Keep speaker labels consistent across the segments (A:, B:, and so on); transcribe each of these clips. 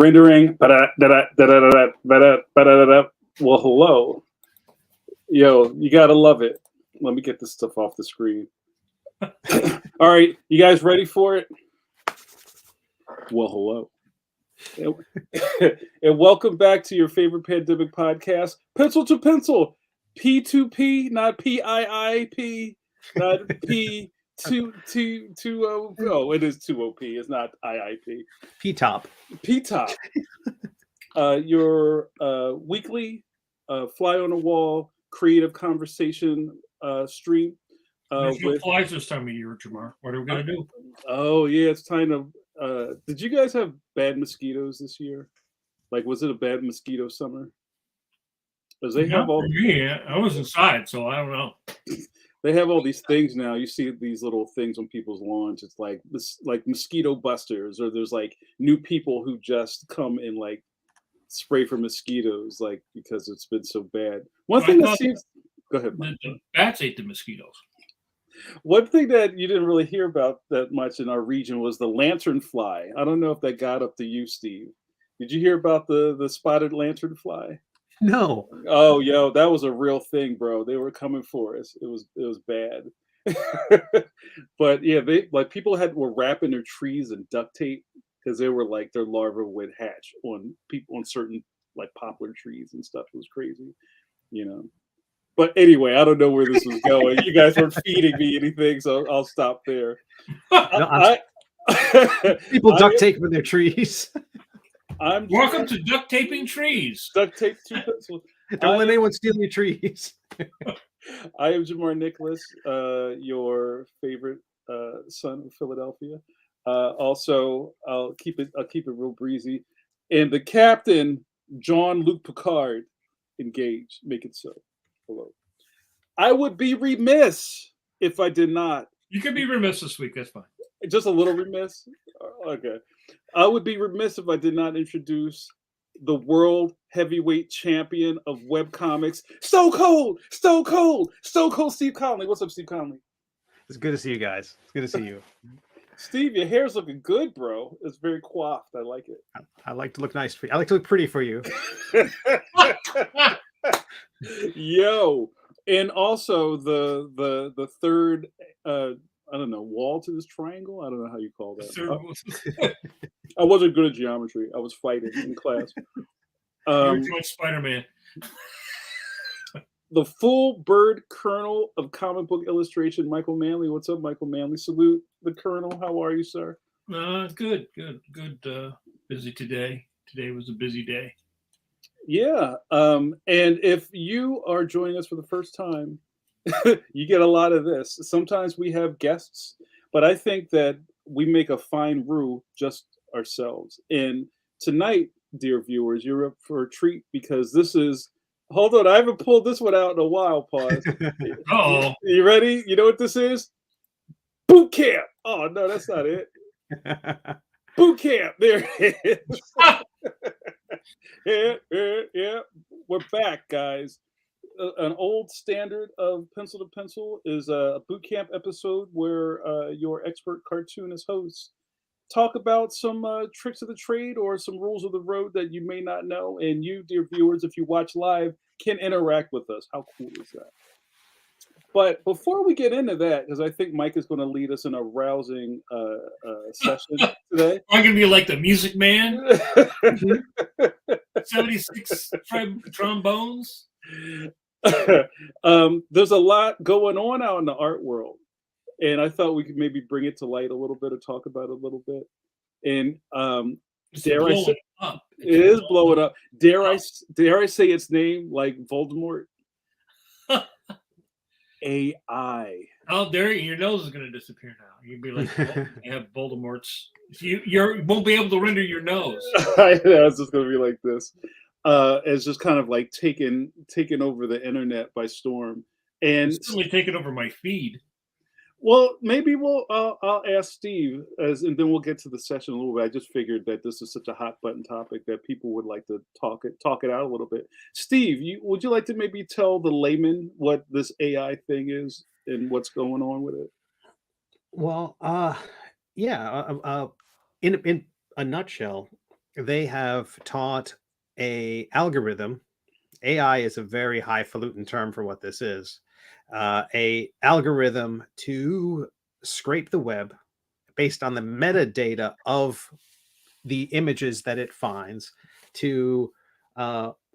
A: Rendering. Well, hello. Yo, you gotta love it. Let me get this stuff off the screen. All right, you guys ready for it? Well, hello. And welcome back to your favorite pandemic podcast, Pencil to Pencil. P2P, not PIIP, not P2. Oh, it is 2OP. It's not IIP.
B: P-top.
A: P-top. Your weekly fly on the wall creative conversation stream.
C: There's no flies this time of year, Jamar. What are we gonna do?
A: Oh yeah, it's time to. Did you guys have bad mosquitoes this year? Like, was it a bad mosquito summer? Because they have all.
C: For me, I was inside, so I don't know.
A: They have all these things now. You see these little things on people's lawns. It's like this, like mosquito busters, or there's like new people who just come and like spray for mosquitoes, like because it's been so bad. One thing that seems. Go ahead.
C: The bats ate the mosquitoes.
A: One thing that you didn't really hear about that much in our region was the lanternfly. I don't know if that got up to you, Steve. Did you hear about the spotted lanternfly?
B: No.
A: Oh, yo, that was a real thing, bro. They were coming for us. It was bad. But yeah, they like people were wrapping their trees in duct tape because they were like their larvae would hatch on certain like poplar trees and stuff. It was crazy, you know. But anyway, I don't know where this was going. You guys weren't feeding me anything, so I'll stop there.
B: People duct tape with their trees.
C: Welcome to duct taping trees.
A: Duct tape two pencils.
B: Don't let anyone steal your trees.
A: I am Jamar Nicholas, your favorite son of Philadelphia. Also, I'll keep it real breezy. And the captain, Jean-Luc Picard, engaged. Make it so. Hello. I would be remiss if I did not.
C: You could be remiss this week. That's fine.
A: Just a little remiss? Okay. I would be remiss if I did not introduce the world heavyweight champion of webcomics, Stone Cold Steve Conley. What's up, Steve Conley?
B: It's good to see you guys. It's good to see you.
A: Steve, your hair's looking good, bro. It's very coiffed. I like it.
B: I like to look nice for you. I like to look pretty for you.
A: Yo, and also the third I don't know, wall to this triangle. I don't know how you call that. I wasn't good at geometry. I was fighting in class.
C: You're doing Spider-Man.
A: The full bird colonel of comic book illustration, Michael Manley. What's up, Michael Manley? Salute the colonel. How are you, sir?
C: Good. Busy today. Today was a busy day.
A: Yeah. And if you are joining us for the first time, you get a lot of this. Sometimes we have guests, but I think that we make a fine brew just ourselves. And tonight, dear viewers, you're up for a treat because this is. Hold on, I haven't pulled this one out in a while. Pause.
C: Oh,
A: you ready? You know what this is? Boot camp. Oh no, that's not it. Boot camp. There it is. Yeah. We're back, guys. An old standard of Pencil to Pencil is a boot camp episode where your expert cartoonist hosts talk about some tricks of the trade or some rules of the road that you may not know. And you, dear viewers, if you watch live, can interact with us. How cool is that? But before we get into that, because I think Mike is going to lead us in a rousing session today.
C: I'm going to be like the Music Man. 76 trombones.
A: There's a lot going on out in the art world. And I thought we could maybe bring it to light a little bit or talk about it a little bit. And dare I say, it is blowing up. Dare I say its name like Voldemort? AI.
C: Oh, there! Your nose is going to disappear now. You'd be like, you have Voldemort's. You won't be able to render your nose.
A: I know, it's just going to be like this. It's just kind of like taking over the internet by storm, and
C: it's certainly taking over my feed.
A: Well, maybe I'll ask Steve, and then we'll get to the session a little bit. I just figured that this is such a hot button topic that people would like to talk it out a little bit. Steve, would you like to maybe tell the layman what this AI thing is and what's going on with it?
B: Well, yeah. In a nutshell, they have taught a algorithm. AI is a very highfalutin term for what this is. A algorithm to scrape the web based on the metadata of the images that it finds to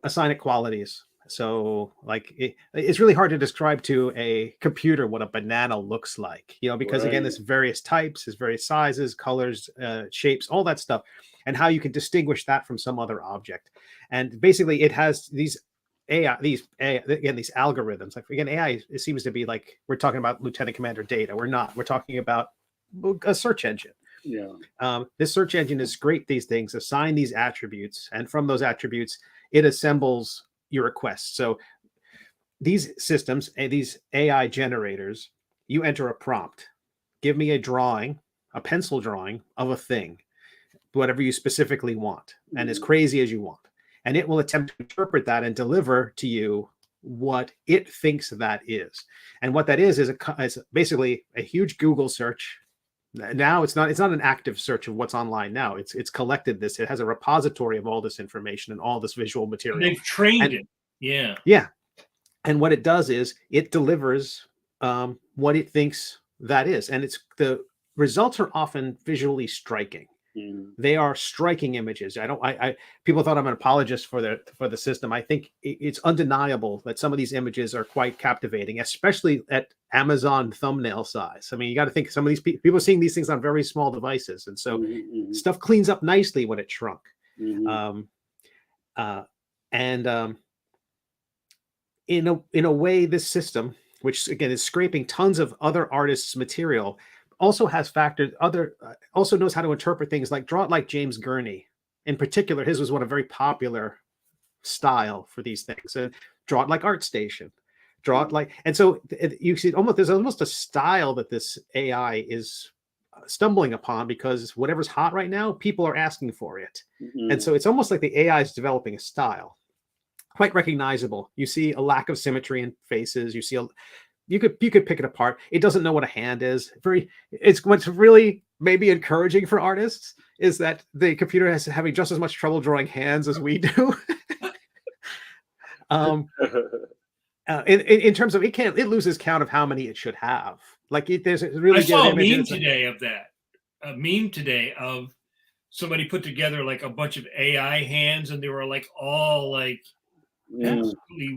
B: assign it qualities. So, like, it's really hard to describe to a computer what a banana looks like, because again,
A: Right.
B: there's various types, there's various sizes, colors, shapes, all that stuff, and how you can distinguish that from some other object. And basically, it has these these algorithms. Like again, AI, it seems to be like we're talking about Lieutenant Commander Data. We're not. We're talking about a search engine.
A: Yeah.
B: This search engine is scrape these things, assign these attributes, and from those attributes, it assembles your requests. So these systems, these AI generators, you enter a prompt. Give me a drawing, a pencil drawing of a thing, whatever you specifically want, and as crazy as you want. And it will attempt to interpret that and deliver to you what it thinks that is. And what that is basically a huge Google search. Now it's not an active search of what's online now. It's collected this. It has a repository of all this information and all this visual material.
C: They've trained it. Yeah.
B: Yeah. And what it does is it delivers what it thinks that is. And the results are often visually striking. They are striking images. People thought I'm an apologist for the system. I think it's undeniable that some of these images are quite captivating, especially at Amazon thumbnail size. I mean, you got to think some of these people are seeing these things on very small devices, and so stuff cleans up nicely when it's shrunk. In a way, this system, which again is scraping tons of other artists' material, also has also knows how to interpret things like draw it like James Gurney. In particular, his was one of very popular style for these things. Draw it like ArtStation, draw it like, and so you see there's almost a style that this AI is stumbling upon because whatever's hot right now, people are asking for it. And so it's almost like the AI is developing a style, quite recognizable. You see a lack of symmetry in faces. You see you could pick it apart. It doesn't know what a hand is. It's what's really maybe encouraging for artists is that the computer is having just as much trouble drawing hands as we do. In terms of it loses count of how many it should have. Like there's a really
C: I saw a
B: good image
C: meme today of that. A meme today of somebody put together like a bunch of AI hands, and they were like all like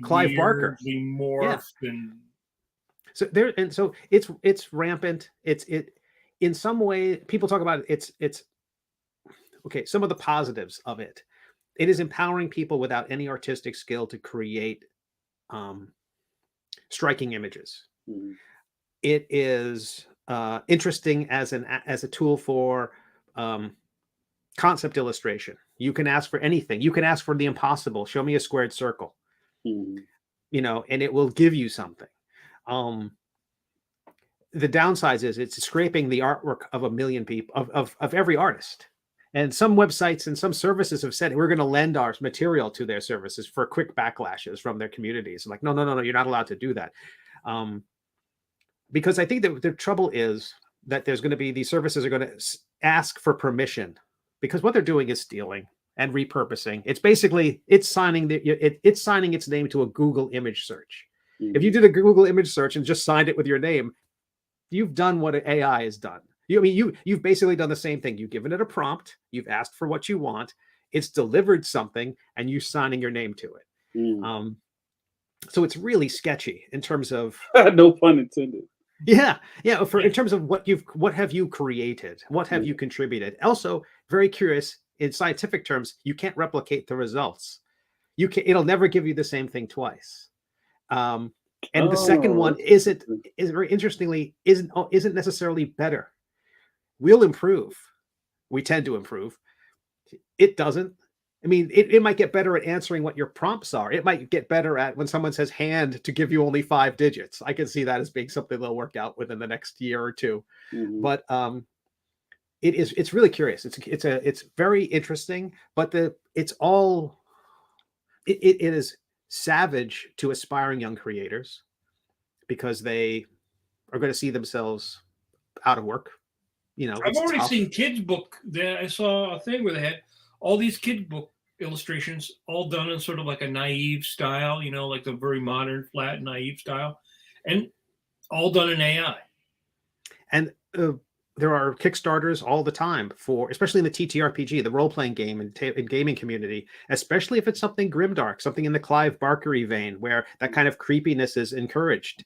B: Clive Barker
C: morphed and.
B: So it's rampant. It in some way people talk about it's okay. Some of the positives of it. It is empowering people without any artistic skill to create striking images. It is interesting as a tool for concept illustration. You can ask for anything. You can ask for the impossible. Show me a squared circle. And it will give you something. The downsides is it's scraping the artwork of a million people of every artist. And some websites and some services have said we're going to lend our material to their services for quick backlashes from their communities. Like, no, you're not allowed to do that. Because I think that the trouble is that there's going to be these services are going to ask for permission because what they're doing is stealing and repurposing. It's basically it's signing its name to a Google image search. If you did a Google image search and just signed it with your name, you've done what an AI has done. You've basically done the same thing. You've given it a prompt. You've asked for what you want. It's delivered something, and you're signing your name to it. So it's really sketchy in terms of
A: no pun intended.
B: Yeah. In terms of what have you created? What have you contributed? Also, very curious in scientific terms, you can't replicate the results. It'll never give you the same thing twice. And the second one is very interestingly isn't necessarily better. We'll improve. We tend to improve. It doesn't. I mean, it might get better at answering what your prompts are. It might get better at when someone says hand to give you only 5 digits. I can see that as being something they'll work out within the next year or two. But it's really curious. It's very interesting, but it is savage to aspiring young creators because they are going to see themselves out of work.
C: I've already seen kids book. I saw a thing where they had all these kid book illustrations, all done in sort of like a naive style, like the very modern, flat, naive style, and all done in AI.
B: And there are Kickstarters all the time for, especially in the TTRPG, the role-playing game and gaming community, especially if it's something grimdark, something in the Clive Barkery vein, where that kind of creepiness is encouraged.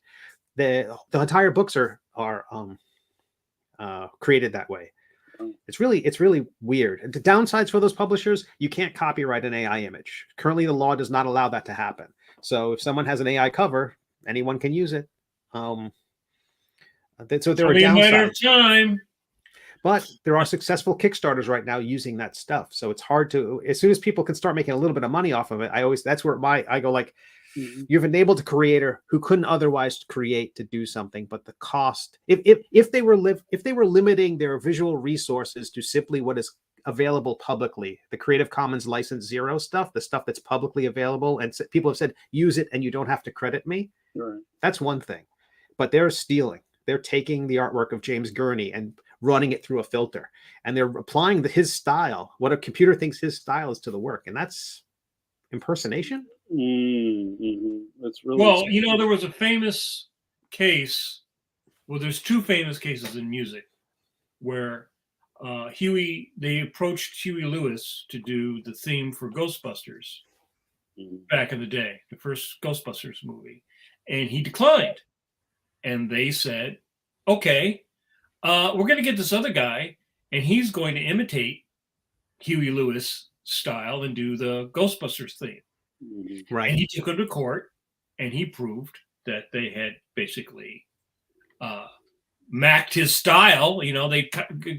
B: The entire books are created that way. It's really weird. And the downsides for those publishers, you can't copyright an AI image. Currently, the law does not allow that to happen. So if someone has an AI cover, anyone can use it. So there are
C: Only a matter of
B: downsides.
C: time.
B: But there are successful Kickstarters right now using that stuff. So it's hard to, as soon as people can start making a little bit of money off of it, that's where I go like, you've enabled a creator who couldn't otherwise create to do something, but the cost, if they were limiting their visual resources to simply what is available publicly, the Creative Commons license 0 stuff, the stuff that's publicly available, and people have said, use it and you don't have to credit me.
A: Right.
B: That's one thing, but they're stealing. They're taking the artwork of James Gurney and running it through a filter, and they're applying his style, what a computer thinks his style is, to the work, and that's impersonation.
A: That's really
C: well. There was a famous case. Well, there's two famous cases in music where they approached Huey Lewis to do the theme for Ghostbusters back in the day, the first Ghostbusters movie, and he declined. And they said, okay, we're going to get this other guy, and he's going to imitate Huey Lewis style and do the Ghostbusters theme.
B: Right.
C: And he took him to court, and he proved that they had basically macked his style. They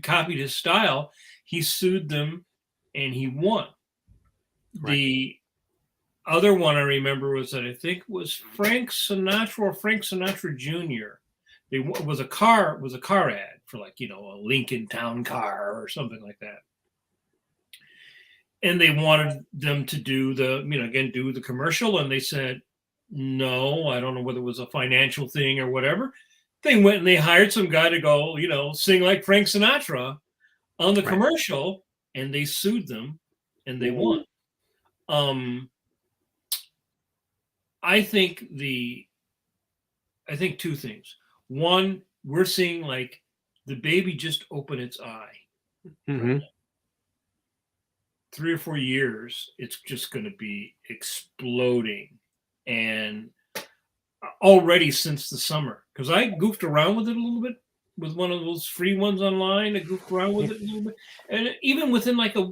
C: copied his style. He sued them, and he won. Right. The other one I remember was that I think was Frank Sinatra or Frank Sinatra Jr. It was a car ad for like, a Lincoln Town Car or something like that. And they wanted them to do do the commercial. And they said, no, I don't know whether it was a financial thing or whatever. They went and they hired some guy to go, sing like Frank Sinatra on the commercial, and they sued them and they won. I think two things. One, we're seeing like the baby just open its eye.
B: Mm-hmm.
C: 3 or 4 years, it's just going to be exploding. And already since the summer, because I goofed around with it a little bit with one of those free ones online. I goofed around with it a little bit. And even within like a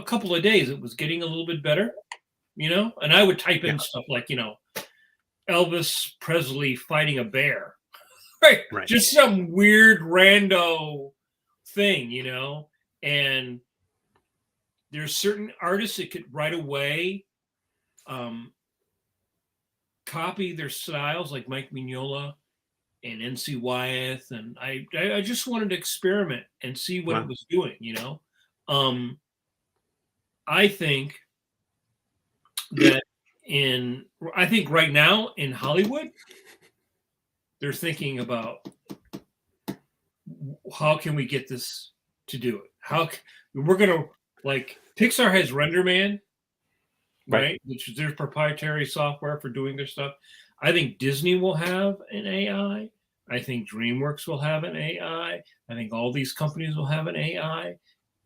C: couple of days, it was getting a little bit better, and I would type in stuff like, Elvis Presley fighting a bear, right? Just some weird rando thing, and there's certain artists that could right away copy their styles, like Mike Mignola and NC Wyeth, and I just wanted to experiment and see what it was doing, I think that right now in Hollywood, they're thinking about how can we get this to do it? We're going to, like, Pixar has RenderMan, right? Which is their proprietary software for doing their stuff. I think Disney will have an AI. I think DreamWorks will have an AI. I think all these companies will have an AI.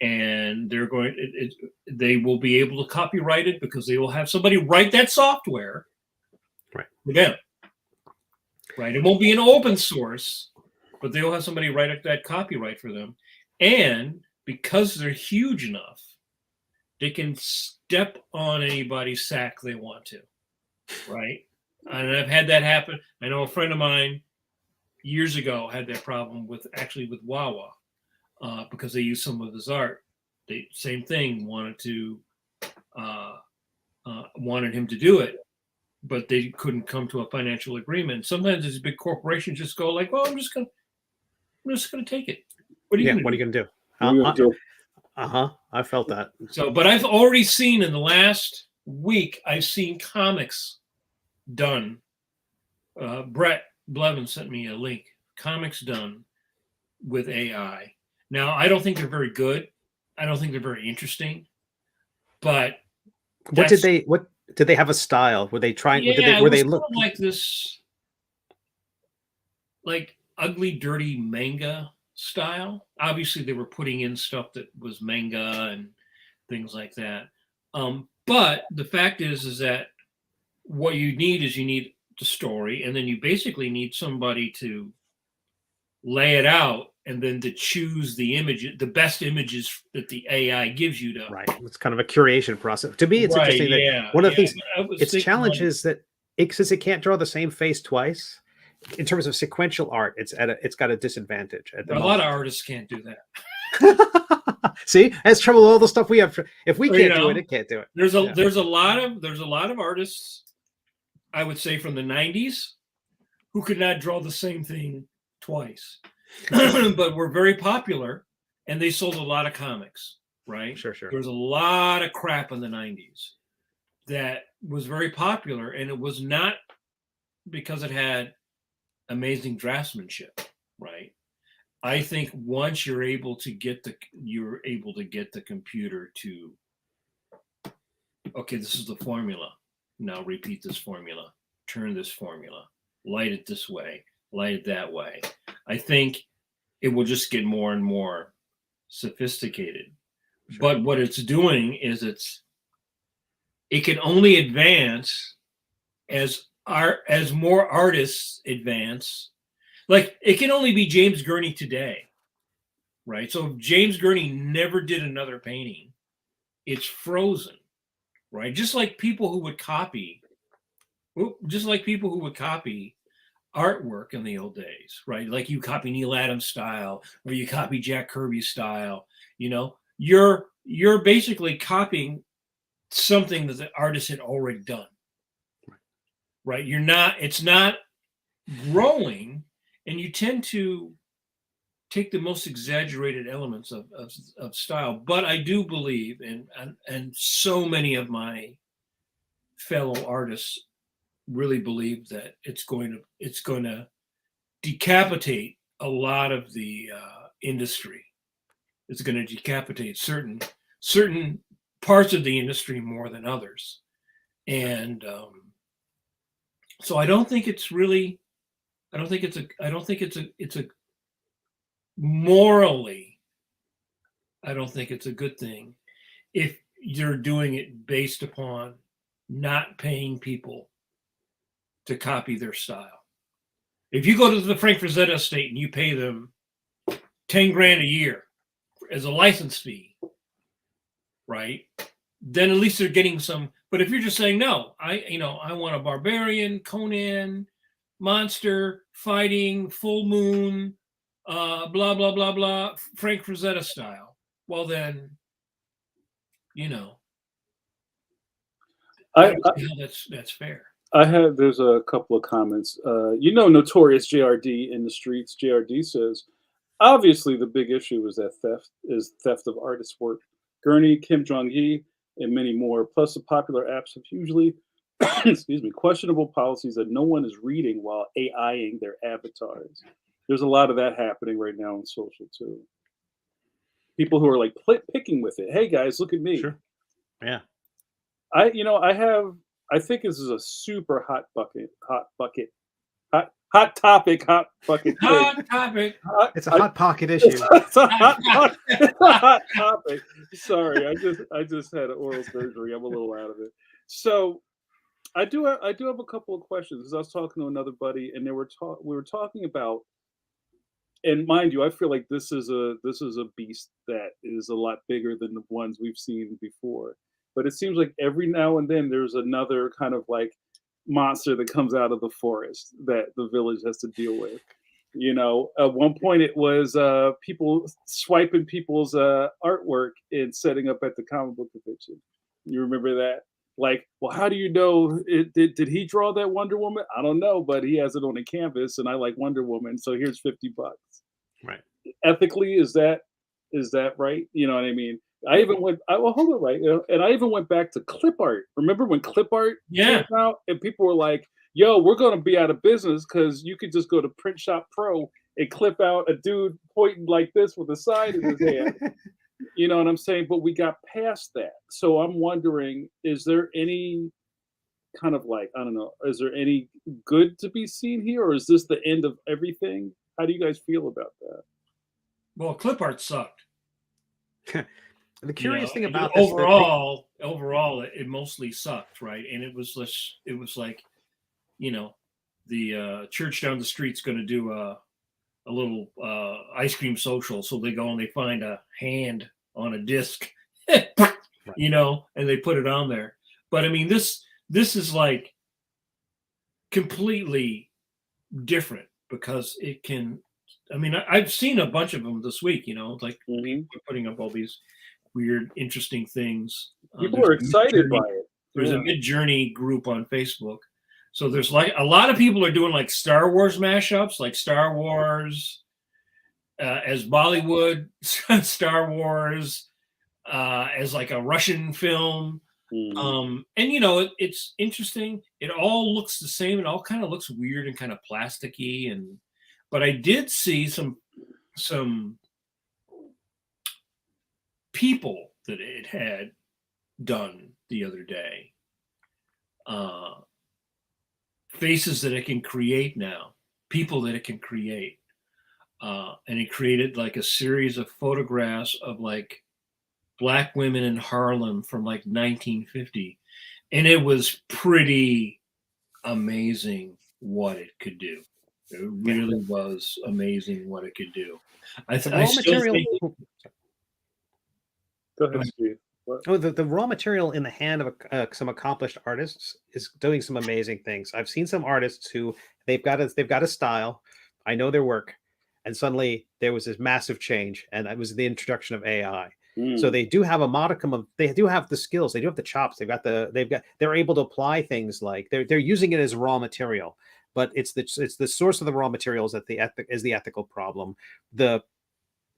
C: And they will be able to copyright it because they will have somebody write that software for them. Right? It won't be an open source, but they'll have somebody write that copyright for them. And because they're huge enough, they can step on anybody's sack they want to. Right? And I've had that happen. I know a friend of mine years ago had that problem with Wawa. Because they used some of his art. Same thing, wanted him to do it, but they couldn't come to a financial agreement. Sometimes these big corporations just go like, "Well, I'm just gonna take it." What are you gonna do?
B: I felt that.
C: So, but I've already seen in the last week, I've seen comics done. Brett Blevins sent me a link. Comics done with AI. Now, I don't think they're very good. I don't think they're very interesting. But
B: What did they have a style? Were they trying?
C: yeah,
B: Were
C: it was
B: they
C: kind
B: look?
C: of like this, like ugly, dirty manga style. Obviously, they were putting in stuff that was manga and things like that. But the fact is that what you need is you need the story, and then you basically need somebody to lay it out, and then to choose the image, the best images that the AI gives you to.
B: Right. It's kind of a curation process. To me, it's
C: Right.
B: interesting that
C: Yeah.
B: one of the
C: Yeah.
B: things,
C: but I was
B: its
C: thinking
B: challenge
C: like,
B: is that since it can't draw the same face twice, in terms of sequential art, it's got a disadvantage at the
C: a lot of
B: moment.
C: artists can't do that.
B: See, that's trouble with all the stuff we have. If we
C: You
B: can't do
C: know,
B: it, it can't do it.
C: There's a
B: Yeah.
C: there's a lot of artists, I would say from the 90s, who could not draw the same thing twice. But were very popular, and they sold a lot of comics, right?
B: Sure.
C: There was a lot of crap in the 90s that was very popular, and it was not because it had amazing draftsmanship, right? I think once you're able to get the computer to, okay, this is the formula. Now repeat this formula, turn this formula, light it this way, light it that way. I think it will just get more and more sophisticated.
B: Sure.
C: But what it's doing is it can only advance as more artists advance. Like, it can only be James Gurney today, right? So if James Gurney never did another painting, it's frozen, right? Just like people who would copy artwork in the old days, right? Like you copy Neil Adams style, or you copy Jack Kirby's style. You're basically copying something that the artist had already done, right? It's not growing, and you tend to take the most exaggerated elements of style. But I do believe, and so many of my fellow artists really believe, that it's going to decapitate a lot of the industry. It's going to decapitate certain parts of the industry more than others, and so I don't think it's a morally, I don't think it's a good thing if you're doing it based upon not paying people to copy their style. If you go to the Frank Frazetta estate and you pay them 10 grand a year as a license fee, right? Then at least they're getting some. But if you're just saying, no, I want a barbarian, Conan, monster, fighting, full moon, blah, blah, blah, blah, Frank Frazetta style. Well, then, I don't see how that's fair.
A: There's a couple of comments. Notorious JRD in the streets. JRD says, obviously the big issue is theft of artist work. Gurney, Kim Jong-gi, and many more. Plus, the popular apps have usually, excuse me, questionable policies that no one is reading while AIing their avatars. There's a lot of that happening right now on social too. People who are like picking with it. Hey guys, look at me.
B: Sure. Yeah.
A: I think this is a super hot topic thing.
C: Hot topic.
B: It's a hot pocket issue.
A: It's a hot topic. Sorry, I just had oral surgery. I'm a little out of it. So I do have a couple of questions, because I was talking to another buddy, and we were talking about, and mind you, I feel like this is a beast that is a lot bigger than the ones we've seen before. But it seems like every now and then there's another kind of like monster that comes out of the forest that the village has to deal with. At one point it was people swiping people's artwork and setting up at the comic book convention. You remember that? Like, well, how do you know did he draw that Wonder Woman? I don't know, but he has it on a canvas, and I like Wonder Woman, so here's $50.
B: Right.
A: Ethically, is that right? You know what I mean? I even went. Well, hold on, right? And I even went back to clip art. Remember when clip art came out, and people were like, "Yo, we're going to be out of business because you could just go to Print Shop Pro and clip out a dude pointing like this with a sign in his hand." You know what I'm saying? But we got past that. So I'm wondering, is there any kind of like, I don't know, is there any good to be seen here, or is this the end of everything? How do you guys feel about that?
C: Well, clip art sucked.
B: The curious thing about this that
C: overall, it mostly sucked, right? And it was like, you know, the church down the street's going to do a little ice cream social, so they go and they find a hand on a disc, you know, and they put it on there. But I mean, this is like completely different because it can. I mean, I've seen a bunch of them this week. You know, like
A: Hmm.
C: people are putting up all these weird, interesting things.
A: People are excited by it.
C: There's
A: Yeah.
C: a Mid Journey group on Facebook. So there's like a lot of people are doing like Star Wars mashups, like Star Wars as Bollywood, Star Wars as like a Russian film.
A: Mhm.
C: And you know, it's interesting. It all looks the same. It all kind of looks weird and kind of plasticky. But I did see some people that it had done the other day. Faces that it can create now, people that it can create. And it created like a series of photographs of like black women in Harlem from like 1950. And it was pretty amazing what it could do. It really was amazing what it could do. I
B: the
C: I
B: raw
C: still
B: material.
C: think.
A: Go ahead, Steve. What?
B: Oh, the raw material in the hand of some accomplished artists is doing some amazing things. I've seen some artists who they've got a style. I know their work, and suddenly there was this massive change, and it was the introduction of AI. So
A: Mm.
B: they do have a modicum of they do have the skills, they do have the chops, they're able to apply things like they're using it as raw material, but it's the source of the raw materials that is the ethical problem. The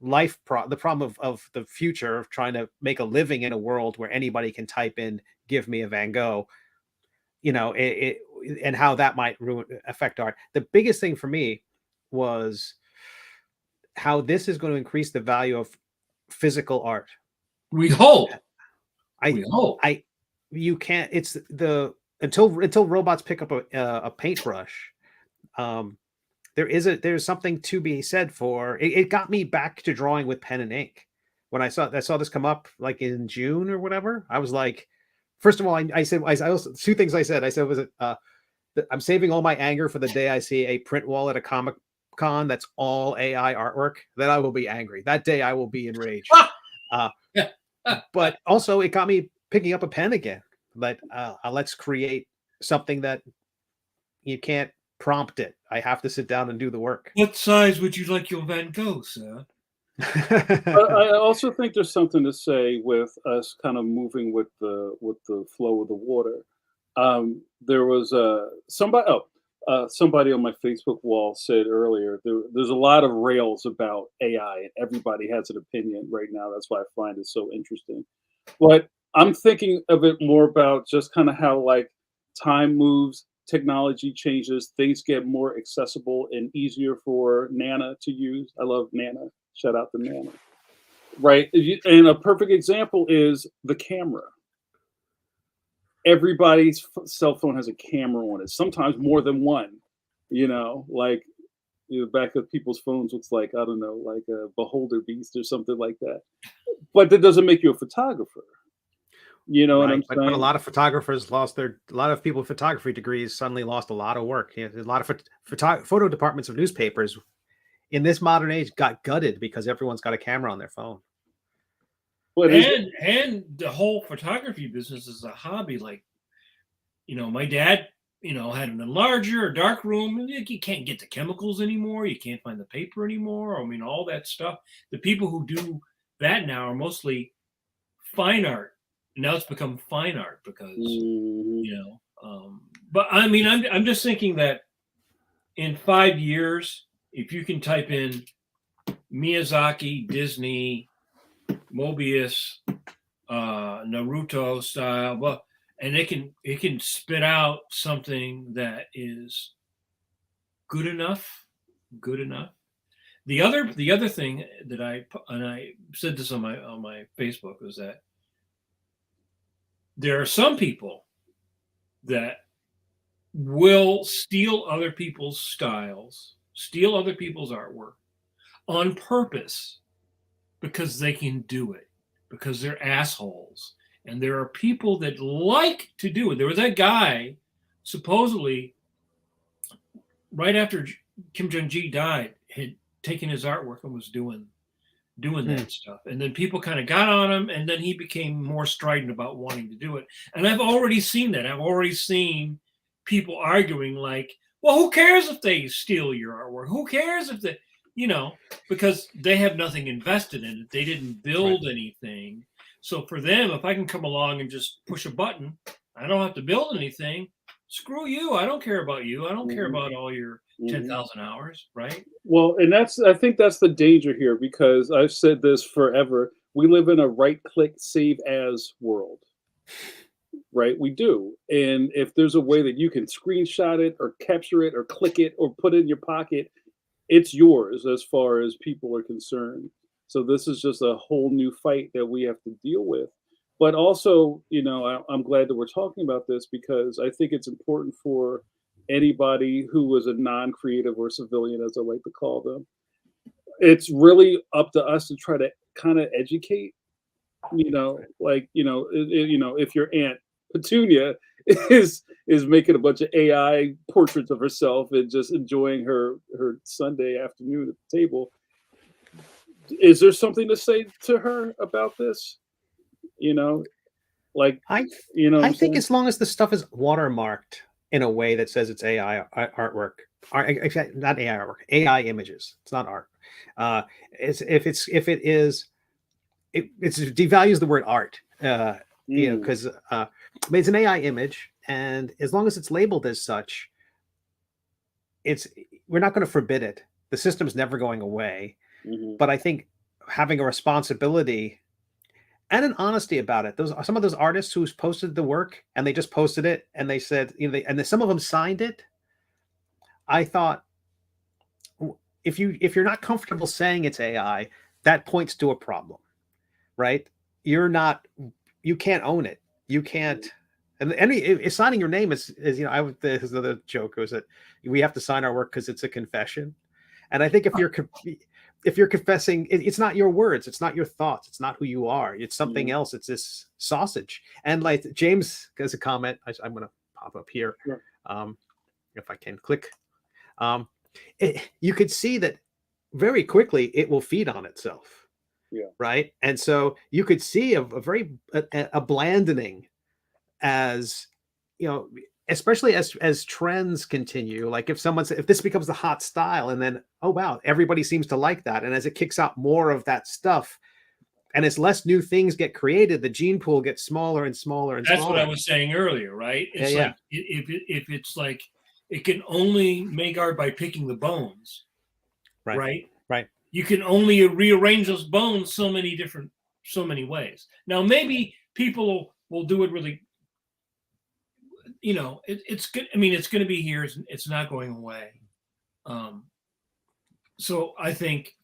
B: the problem of the future of trying to make a living in a world where anybody can type in "give me a Van Gogh," you know, and how that might affect art. The biggest thing for me was how this is going to increase the value of physical art.
C: We hope.
B: I
C: We hope.
B: I you can't. It's the until robots pick up a paintbrush. Um, there's something to be said for it. It got me back to drawing with pen and ink. When I saw this come up like in June or whatever, I was like, first of all, I said I also two things I said was it I'm saving all my anger for the day I see a print wall at a comic con that's all AI artwork. Then I will be angry. That day I will be enraged. Uh, but also it got me picking up a pen again. Let's create something that you can't prompt it. I have to sit down and do the work.
C: What size would you like your Van Gogh, sir?
A: I also think there's something to say with us kind of moving with the flow of the water. There was somebody on my Facebook wall said earlier there's a lot of rails about AI and everybody has an opinion right now. That's why I find it so interesting. But I'm thinking of it more about just kind of how like time moves, technology changes, things get more accessible and easier for Nana to use. I love Nana. Shout out to Nana. Right. And a perfect example is the camera. Everybody's cell phone has a camera on it, sometimes more than one. Like the back of people's phones looks like, I don't know, like a beholder beast or something like that. But that doesn't make you a photographer. You know what I'm
B: Right, but a
A: saying?
B: lot of photographers a lot of people with photography degrees suddenly lost a lot of work. You know, a lot of photo departments of newspapers in this modern age got gutted because everyone's got a camera on their phone.
A: But
C: And the whole photography business is a hobby. Like, you know, my dad, you know, had an enlarger, a dark room. And you can't get the chemicals anymore. You can't find the paper anymore. I mean, all that stuff. The people who do that now are mostly fine art. Now it's become fine art because,
A: Mhm.
C: you know. But I mean, I'm just thinking that in 5 years, if you can type in Miyazaki, Disney, Mobius, Naruto style, but and it can spit out something that is good enough, good enough The other thing that I said this on my Facebook was that there are some people that will steal other people's styles, steal other people's artwork on purpose because they can do it, because they're assholes. And there are people that like to do it. There was that guy, supposedly, right after Kim Jong-gi died, had taken his artwork and was doing that stuff. And then people kind of got on him, and then he became more strident about wanting to do it. And I've already seen that. I've already seen people arguing like, well, who cares if they steal your artwork? Who cares if they, because they have nothing invested in it. They didn't build anything. So for them, if I can come along and just push a button, I don't have to build anything. Screw you. I don't care about you. I don't care about all your 10,000 hours, right?
A: Well, and I think that's the danger here, because I've said this forever. We live in a right-click save as world, right? We do. And if there's a way that you can screenshot it or capture it or click it or put it in your pocket, it's yours as far as people are concerned. So this is just a whole new fight that we have to deal with. But also, I'm glad that we're talking about this, because I think it's important for anybody who was a non-creative or civilian, as I like to call them. It's really up to us to try to kind of educate, if your aunt Petunia is making a bunch of AI portraits of herself and just enjoying her Sunday afternoon at the table, is there something to say to her about this?
B: I think as long as the stuff is watermarked in a way that says it's AI artwork, not AI artwork, AI images. It's not art. It devalues the word art. Because it's an AI image, and as long as it's labeled as such, we're not going to forbid it. The system's never going away. But I think having a responsibility and an honesty about it. Some of those artists who posted the work and they just posted it and they said, some of them signed it. I thought, if you're not comfortable saying it's AI, that points to a problem, right? You can't own it. You can't. And signing your name is there's another joke was that we have to sign our work because it's a confession. And I think if you're confessing, it's not your words, it's not your thoughts, it's not who you are, it's something else. It's this sausage. And like James has a comment, I'm going to pop up here.
A: Sure.
B: If I can click. You could see that very quickly it will feed on itself.
A: Yeah.
B: Right. And so you could see a very blandening as, especially as trends continue. Like if this becomes the hot style, and then, oh, wow, everybody seems to like that. And as it kicks out more of that stuff, and as less new things get created, the gene pool gets smaller and smaller and
C: That's
B: smaller.
C: what I was saying earlier, right? It's like, if it's like, it can only make art by picking the bones, right?
B: Right.
C: You can only rearrange those bones so many ways. Now, maybe people will do it really, it's good. I mean, it's going to be here. It's not going away. So I think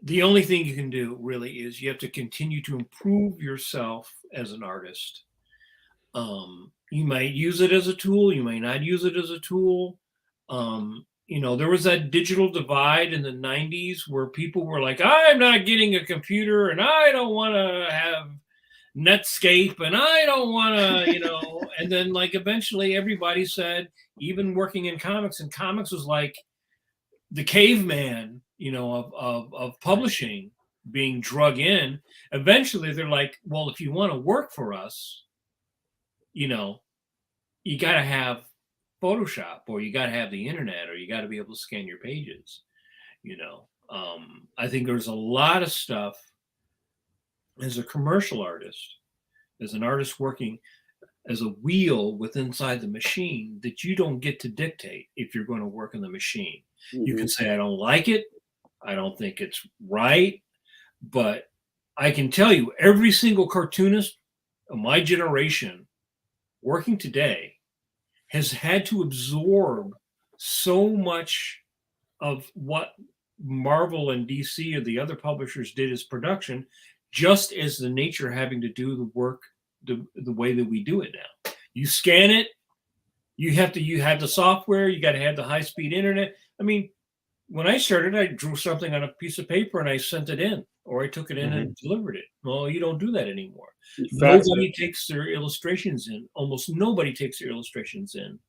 C: the only thing you can do really is you have to continue to improve yourself as an artist. You might use it as a tool. You may not use it as a tool. There was that digital divide in the 90s where people were like, I'm not getting a computer, and I don't want to have Netscape, and I don't want to, and then like eventually everybody said, even working in comics, and comics was like the caveman, of publishing being drug in. Eventually they're like, well, if you want to work for us, you got to have Photoshop, or you got to have the internet, or you got to be able to scan your pages. I think there's a lot of stuff as a commercial artist, as an artist working as a wheel inside the machine, that you don't get to dictate if you're going to work in the machine. You can say, I don't like it, I don't think it's right, but I can tell you, every single cartoonist of my generation working today has had to absorb so much of what Marvel and DC or the other publishers did as production, just as the nature having to do the work the way that we do it now. You scan it, you have the software, you got to have the high-speed internet. I mean, when I started, I drew something on a piece of paper and I sent it in, or I took it in and delivered it. Well, you don't do that anymore. Nobody takes their illustrations in. Almost nobody takes their illustrations in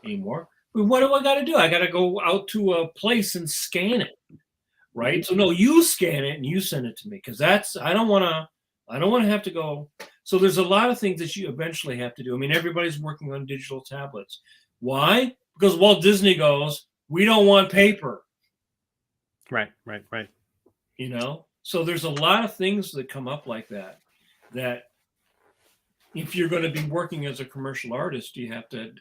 C: anymore. But what do I got to do? I got to go out to a place and scan it, right? So no, you scan it and you send it to me, because I don't want to have to go. So there's a lot of things that you eventually have to do. I mean, everybody's working on digital tablets. Why? Because Walt Disney goes, we don't want paper.
B: Right.
C: You know, so there's a lot of things that come up like that if you're going to be working as a commercial artist, you have to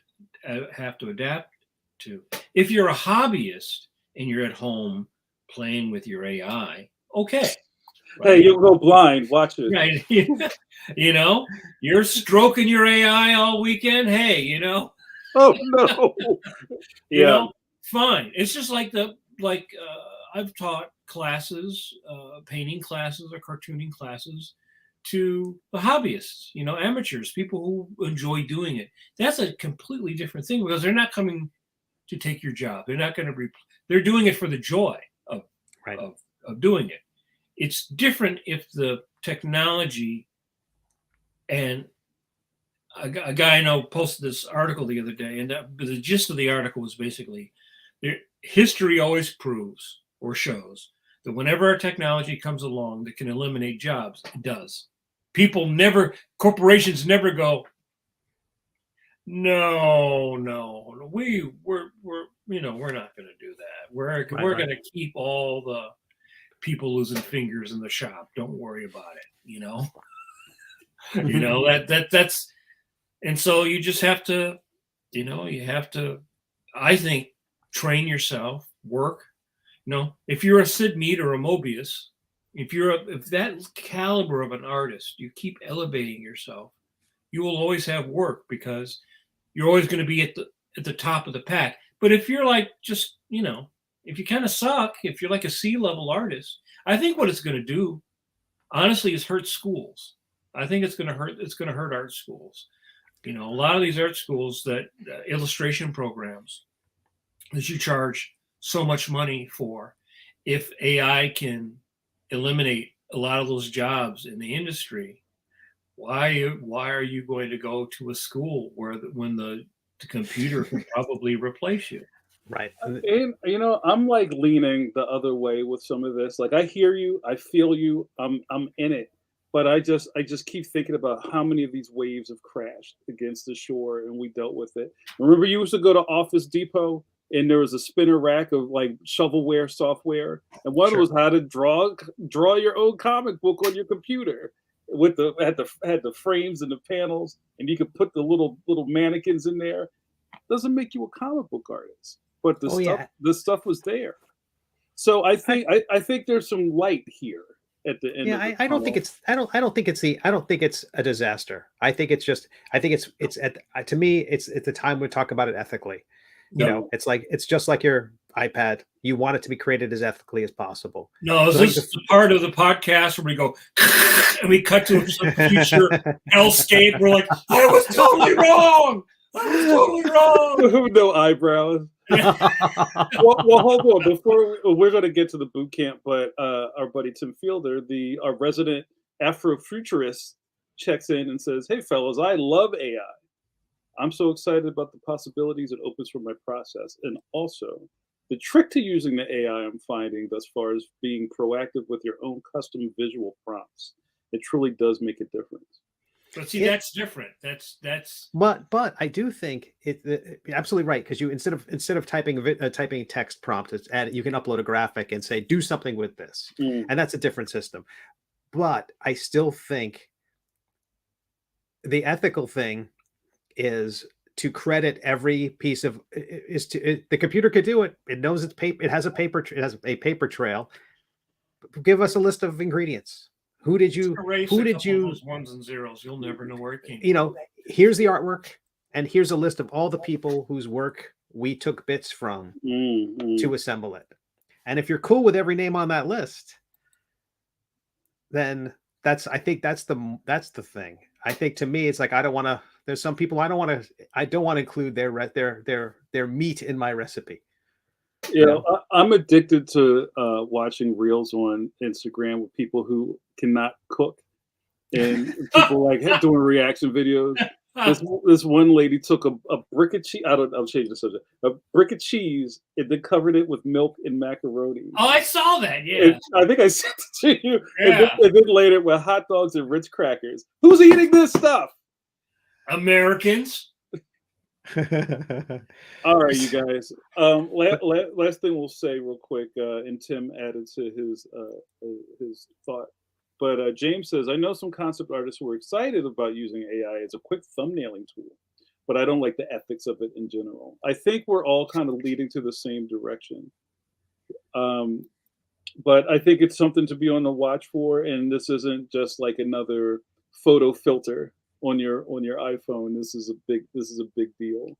C: adapt to. If you're a hobbyist and you're at home playing with your AI, okay.
A: Right? Hey, you'll go blind. Watch it.
C: Right. You know, you're stroking your AI all weekend. Hey, you know.
A: Oh no.
C: You know, fine. It's just like I've taught classes, painting classes or cartooning classes to the hobbyists, you know, amateurs, people who enjoy doing it. That's a completely different thing, because they're not coming to take your job. They're not going to they're doing it for the joy of doing it. It's different if the technology, and a guy I know posted this article the other day, and the gist of the article was basically, history always proves or shows that whenever a technology comes along that can eliminate jobs, it does. Corporations never go, no, we're not going to do that. We're going to keep all the people losing fingers in the shop. Don't worry about it. You know, you know that's, and so you just have to, I think, train yourself, work. You know, if you're a Sid Mead or a Mobius, if that caliber of an artist, you keep elevating yourself, you will always have work, because you're always going to be at the top of the pack. But if you're like, just, you know, if you kind of suck, if you're like a C-level artist, I think what it's going to do, honestly, is hurt schools. I think it's going to hurt art schools. You know, a lot of these art schools that illustration programs that you charge so much money for, if AI can eliminate a lot of those jobs in the industry, why are you going to go to a school when the computer can probably replace you?
B: Right.
A: And you know, I'm like leaning the other way with some of this. Like, I hear you, I feel you, I'm in it. But I just keep thinking about how many of these waves have crashed against the shore, and we dealt with it. Remember, you used to go to Office Depot and there was a spinner rack of like shovelware software, and one was how to draw your own comic book on your computer with had the frames and the panels, and you could put the little mannequins in there. Doesn't make you a comic book artist, but the stuff was there. So I think there's some light here at the end.
B: Yeah, I don't think it's a disaster. I think it's to me it's the time we talk about it ethically. You know, it's just like your iPad. You want it to be created as ethically as possible.
C: No, is this the part of the podcast where we go and we cut to some future hellscape? We're like, I was totally wrong.
A: No eyebrows. well, hold on. Before we're going to get to the boot camp, but our buddy Tim Fielder, our resident Afrofuturist, checks in and says, "Hey, fellas, I love AI. I'm so excited about the possibilities it opens for my process, and also the trick to using the AI I'm finding thus far is being proactive with your own custom visual prompts. It truly does make a difference."
C: But see, that's different. That's.
B: But I do think it absolutely right, because you instead of typing text prompt, you can upload a graphic and say do something with this, and that's a different system. But I still think the ethical thing is to credit every piece of the computer could do it. It knows it's paper. It has a paper trail. Give us a list of ingredients. Who did you
C: those ones and zeros? You'll never know where it came from.
B: You know, here's the artwork, and here's a list of all the people whose work we took bits from to assemble it. And if you're cool with every name on that list, then I think that's the thing. I think to me, it's like, I don't want to, there's some people I don't want to include their meat in my recipe.
A: You know, I'm addicted to watching reels on Instagram with people who cannot cook, and people like doing reaction videos. This one lady took a brick of cheese. I'll change the subject. A brick of cheese and then covered it with milk and macaroni.
C: Oh, I saw that. Yeah,
A: And I think I sent it to you.
C: Yeah.
A: And then laid it with hot dogs and Ritz crackers. Who's eating this stuff?
C: Americans.
A: All right, you guys. Last thing we'll say real quick, and Tim added to his thought. But James says, I know some concept artists who are excited about using AI as a quick thumbnailing tool, but I don't like the ethics of it in general. I think we're all kind of leading to the same direction. But I think it's something to be on the watch for, and this isn't just like another photo filter on your iPhone. This is a big deal.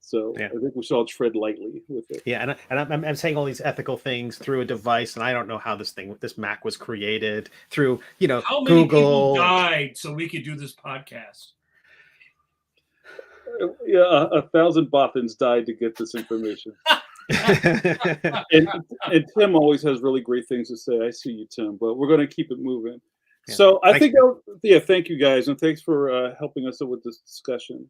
A: So I think we should all tread lightly with it.
B: Yeah, and I'm saying all these ethical things through a device, and I don't know how this Mac was created through,
C: How many
B: Google.
C: people died so we could do this podcast?
A: Yeah, 1,000 Bothans died to get this information. and Tim always has really great things to say. I see you, Tim, but we're going to keep it moving. Yeah, so I think, thank you guys, and thanks for helping us with this discussion.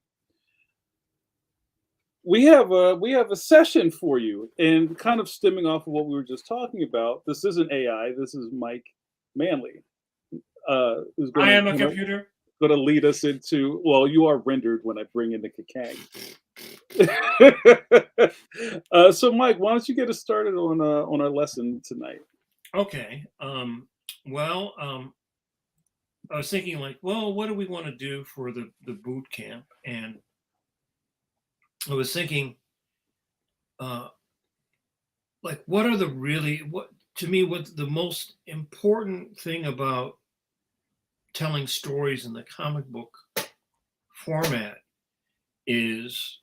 A: We have a session for you, and kind of stemming off of what we were just talking about. This isn't AI. This is Mike Manley. Who's
C: I am a computer.
A: Going to lead us into, well, you are rendered when I bring in the Kakang. So, Mike, why don't you get us started on our lesson tonight?
C: Okay. Well, I was thinking, like, well, what do we want to do for the boot camp? And I was thinking, like, what are what's the most important thing about telling stories in the comic book format is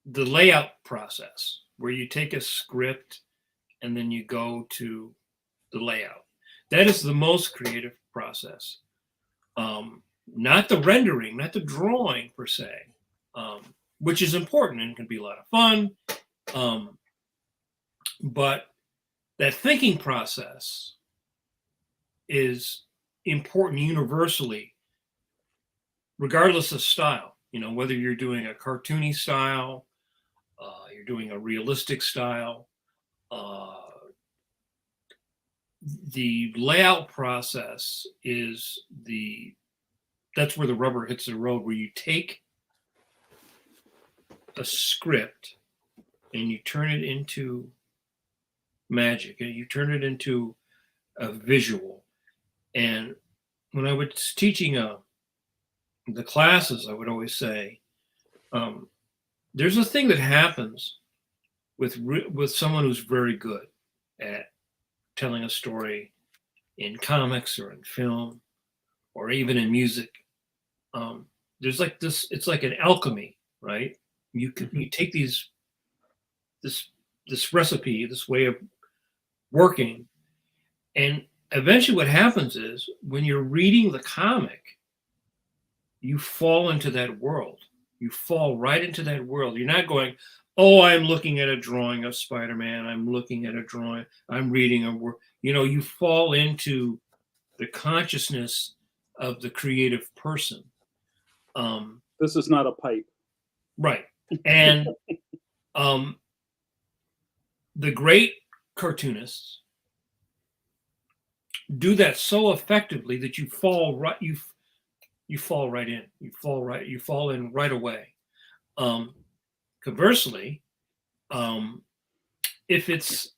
C: the layout process, where you take a script and then you go to the layout. That is the most creative process. Not the rendering, not the drawing per se, which is important and can be a lot of fun. But that thinking process is important universally, regardless of style. Whether you're doing a cartoony style, you're doing a realistic style, the layout process that's where the rubber hits the road, where you take a script and you turn it into magic, and you turn it into a visual. And when I was teaching the classes, I would always say, there's a thing that happens with someone who's very good at telling a story in comics or in film or even in music. There's like this, it's like an alchemy, right? You take this recipe, this way of working, and eventually what happens is, when you're reading the comic, you fall into that world. You fall right into that world. You're not going, oh, I'm looking at a drawing of Spider-Man. I'm looking at a drawing. I'm reading a word. You fall into the consciousness of the creative person.
A: This is not a pipe.
C: Right. And the great cartoonists do that so effectively that you fall right in. You fall in right away. Conversely, if it's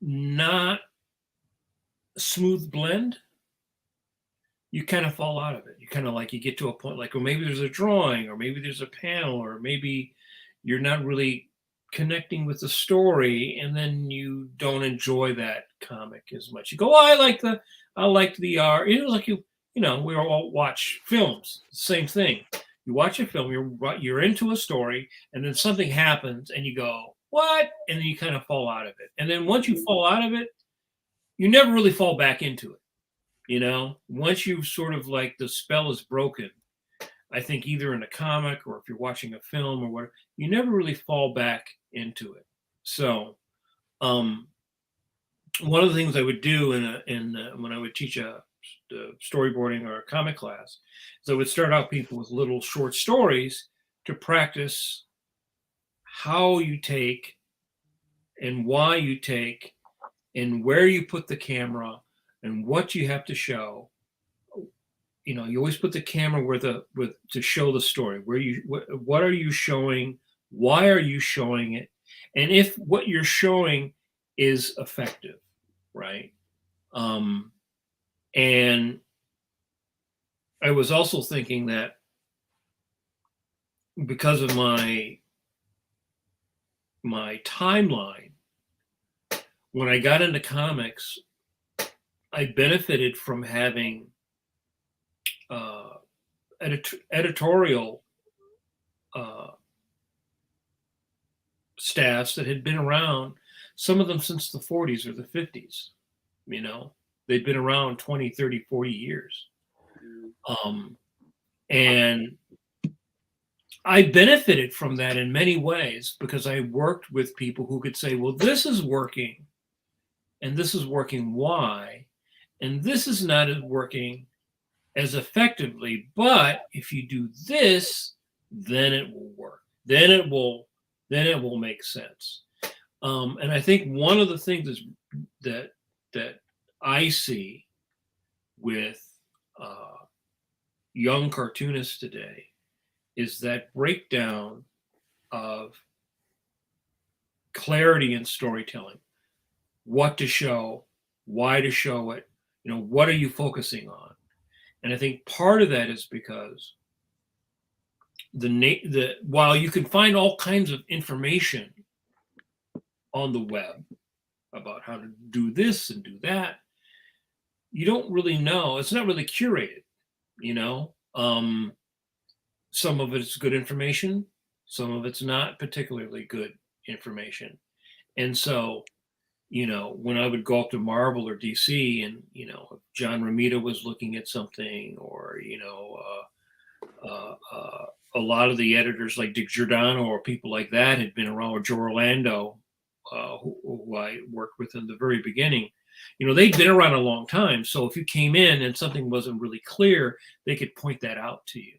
C: not a smooth blend, you kind of fall out of it. You kind of you get to a point like, well, maybe there's a drawing, or maybe there's a panel, or maybe you're not really connecting with the story, and then you don't enjoy that comic as much. You go, oh, I liked the art. It was like we all watch films. Same thing. You watch a film, you're into a story, and then something happens, and you go, what? And then you kind of fall out of it. And then once you fall out of it, you never really fall back into it. You know, once you've sort of like the spell is broken, I think either in a comic or if you're watching a film or whatever, you never really fall back into it. So, one of the things I would do when I would teach a storyboarding or a comic class is I would start out people with little short stories to practice how you take and why you take and where you put the camera and what you have to show. You know, you always put the camera to show the story. What are you showing? Why are you showing it? And if what you're showing is effective, right? And I was also thinking that because of my timeline, when I got into comics, I benefited from having editorial staffs that had been around, some of them since the 40s or the 50s. You know, they'd been around 20, 30, 40 years. And I benefited from that in many ways because I worked with people who could say, well, this is working and this is working why, and this is not working as effectively, but if you do this, then it will work. Then it will make sense. And I think one of the things is that I see with young cartoonists today is that breakdown of clarity in storytelling, what to show, why to show it, you know, what are you focusing on? And I think part of that is because while you can find all kinds of information on the web about how to do this and do that, you don't really know. It's not really curated, you know. Some of it's good information, some of it's not particularly good information. And so, you know, when I would go up to Marvel or DC and, you know, if John Romita was looking at something or, you know, a lot of the editors like Dick Giordano or people like that had been around, or Joe Orlando, who I worked with in the very beginning. You know, they'd been around a long time. So if you came in and something wasn't really clear, they could point that out to you.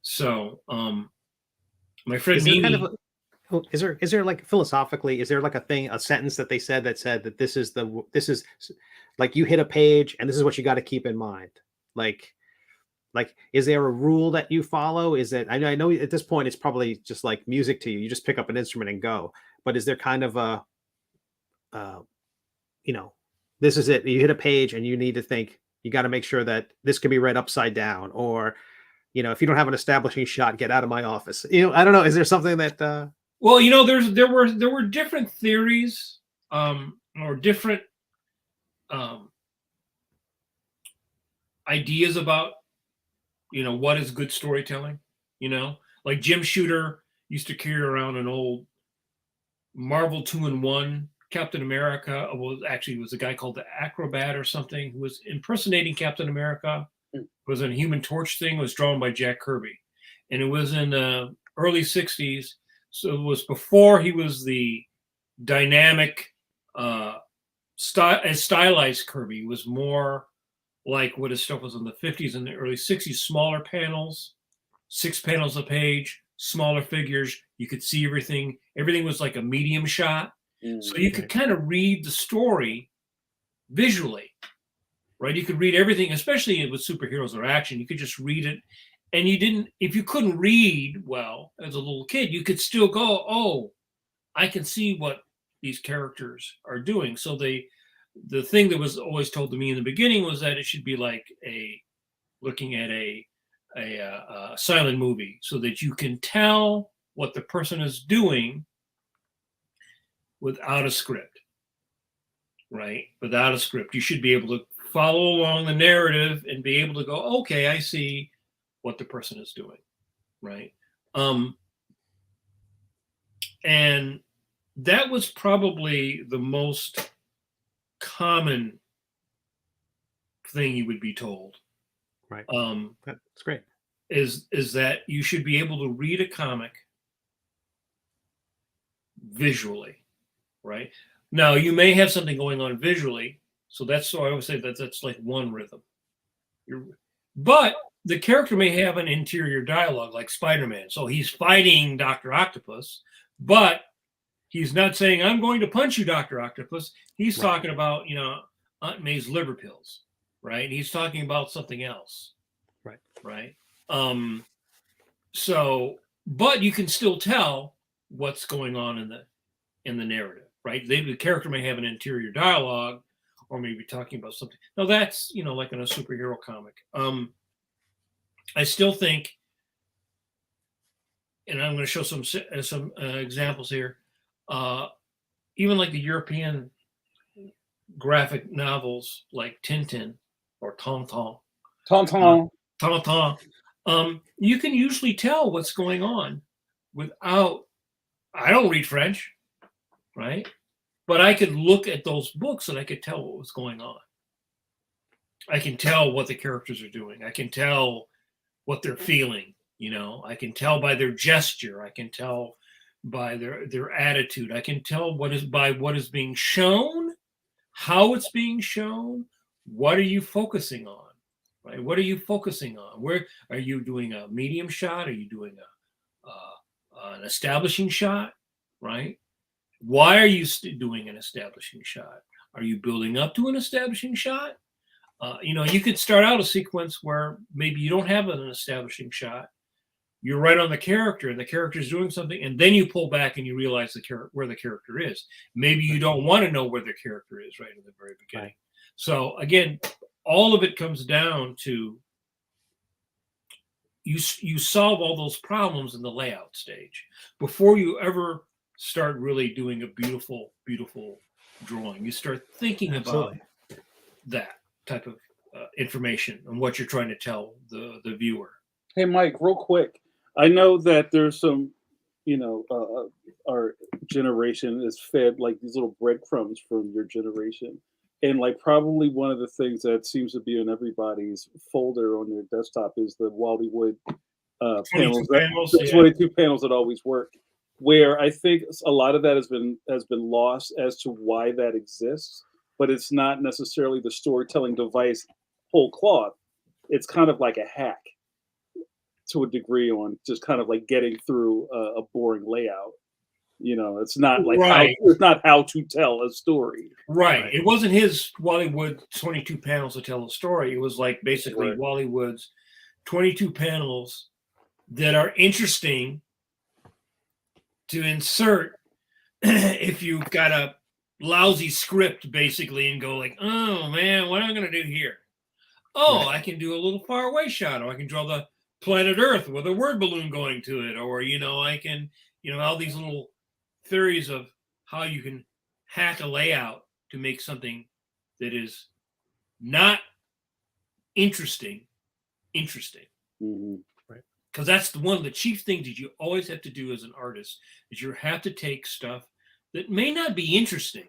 C: So my friend
B: Is there
C: Mimi,
B: kind of is there like philosophically, is there like a sentence that they said that this is like you hit a page and this is what you got to keep in mind? Like is there a rule that you follow? Is it, I know at this point it's probably just like music to you. You just pick up an instrument and go. But is there kind of a you know, this is it. You hit a page and you need to think, you got to make sure that this can be read upside down, or, you know, if you don't have an establishing shot, get out of my office. You know, I don't know. Is there something that
C: well, you know, there were different theories or different ideas about, you know, what is good storytelling. You know, like Jim Shooter used to carry around an old Marvel 2-in-1 Captain America. Was a guy called the Acrobat or something who was impersonating Captain America. It was a Human Torch thing. It was drawn by Jack Kirby, and it was in the early '60s. So it was before he was the dynamic, stylized Kirby. It was more like what his stuff was in the '50s and the early '60s. Smaller panels, 6 panels a page, smaller figures. You could see everything. Everything was like a medium shot. So you could kind of read the story visually, right? You could read everything, especially with superheroes or action. You could just read it. And if you couldn't read well as a little kid, you could still go, oh, I can see what these characters are doing. So the thing that was always told to me in the beginning was that it should be like looking at a silent movie, so that you can tell what the person is doing without a script, right? Without a script, you should be able to follow along the narrative and be able to go, okay, I see what the person is doing, right? And that was probably the most common thing you would be told.
B: Right.
C: Um,
B: That's great.
C: is that you should be able to read a comic visually, right? Now you may have something going on visually, so I would say that's like one rhythm. But the character may have an interior dialogue like Spider-Man. So he's fighting Dr. Octopus, but he's not saying, I'm going to punch you, Dr. Octopus. He's
B: Right.
C: talking about, Aunt May's liver pills, right? And he's talking about something else.
B: Right.
C: Right. So, but you can still tell what's going on in the narrative, right? The character may have an interior dialogue or maybe talking about something. Now that's, like in a superhero comic. I still think, and I'm going to show some examples here. Even like the European graphic novels like Tintin or Tintin,
A: Tonton.
C: you can usually tell what's going on without. I don't read French, right? But I could look at those books and I could tell what was going on. I can tell what the characters are doing. I can tell what they're feeling. I can tell by their gesture. I can tell by their attitude. I can tell what is being shown, how it's being shown. What are you focusing on? Right? What are you focusing on? Where are you doing a medium shot? Are you doing an establishing shot? Right? Why are you doing an establishing shot? Are you building up to an establishing shot? You could start out a sequence where maybe you don't have an establishing shot. You're right on the character, and the character's doing something, and then you pull back and you realize where the character is. Maybe you don't want to know where the character is right in the very beginning. Right. So again, all of it comes down to you solve all those problems in the layout stage before you ever start really doing a beautiful, beautiful drawing. You start thinking about that type of information and what you're trying to tell the viewer.
A: Hey, Mike, real quick. I know that there's some, our generation is fed like these little breadcrumbs from your generation. And like probably one of the things that seems to be in everybody's folder on their desktop is the Wally Wood panels. The 22 panels that always work. Where I think a lot of that has been lost as to why that exists, but it's not necessarily the storytelling device whole cloth. It's kind of like a hack to a degree on just kind of like getting through a boring layout. It's not like it's not how to tell a story.
C: Right. It wasn't his Wally Wood 22 panels to tell a story. It was like basically Wally Wood's 22 panels that are interesting to insert if you've got a lousy script basically and go like, oh man, what am I going to do here? Oh, I can do a little far away shot, or I can draw the planet Earth with a word balloon going to it, or I can all these little theories of how you can hack a layout to make something that is not interesting.
A: Mm-hmm.
C: Right? Because that's one of the chief things that you always have to do as an artist is you have to take stuff that may not be interesting.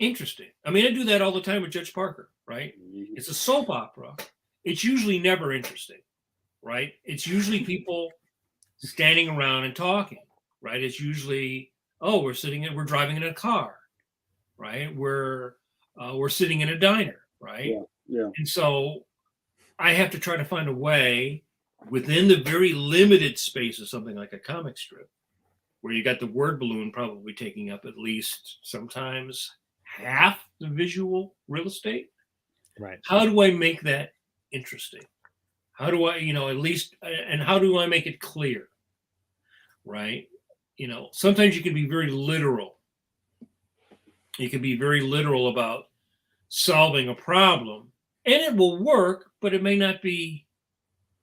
C: I mean, I do that all the time with Judge Parker, right?
A: Mm-hmm.
C: It's a soap opera. It's usually never interesting, right? It's usually people standing around and talking, right? It's usually, we're driving in a car, right? We're sitting in a diner, right?
A: Yeah.
C: And so I have to try to find a way within the very limited space of something like a comic strip, where you got the word balloon probably taking up at least sometimes half the visual real estate.
B: Right.
C: How do I make that interesting? How do I, at least, and how do I make it clear? Right? Sometimes you can be very literal. You can be very literal about solving a problem, and it will work, but it may not be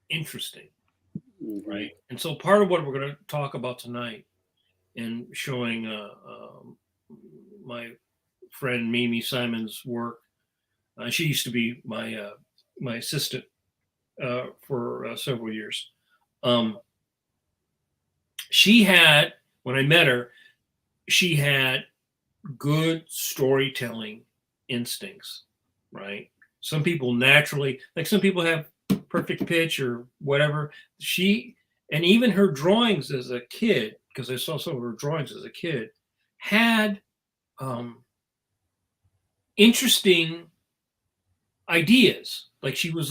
C: interesting.
A: Mm-hmm.
C: Right? And so part of what we're going to talk about tonight and showing my friend Mimi Simon's work. She used to be my assistant for several years. She had, when I met her, she had good storytelling instincts, right? Some people naturally, like some people have perfect pitch or whatever. And even her drawings as a kid, because I saw some of her drawings as a kid, had interesting ideas. Like she was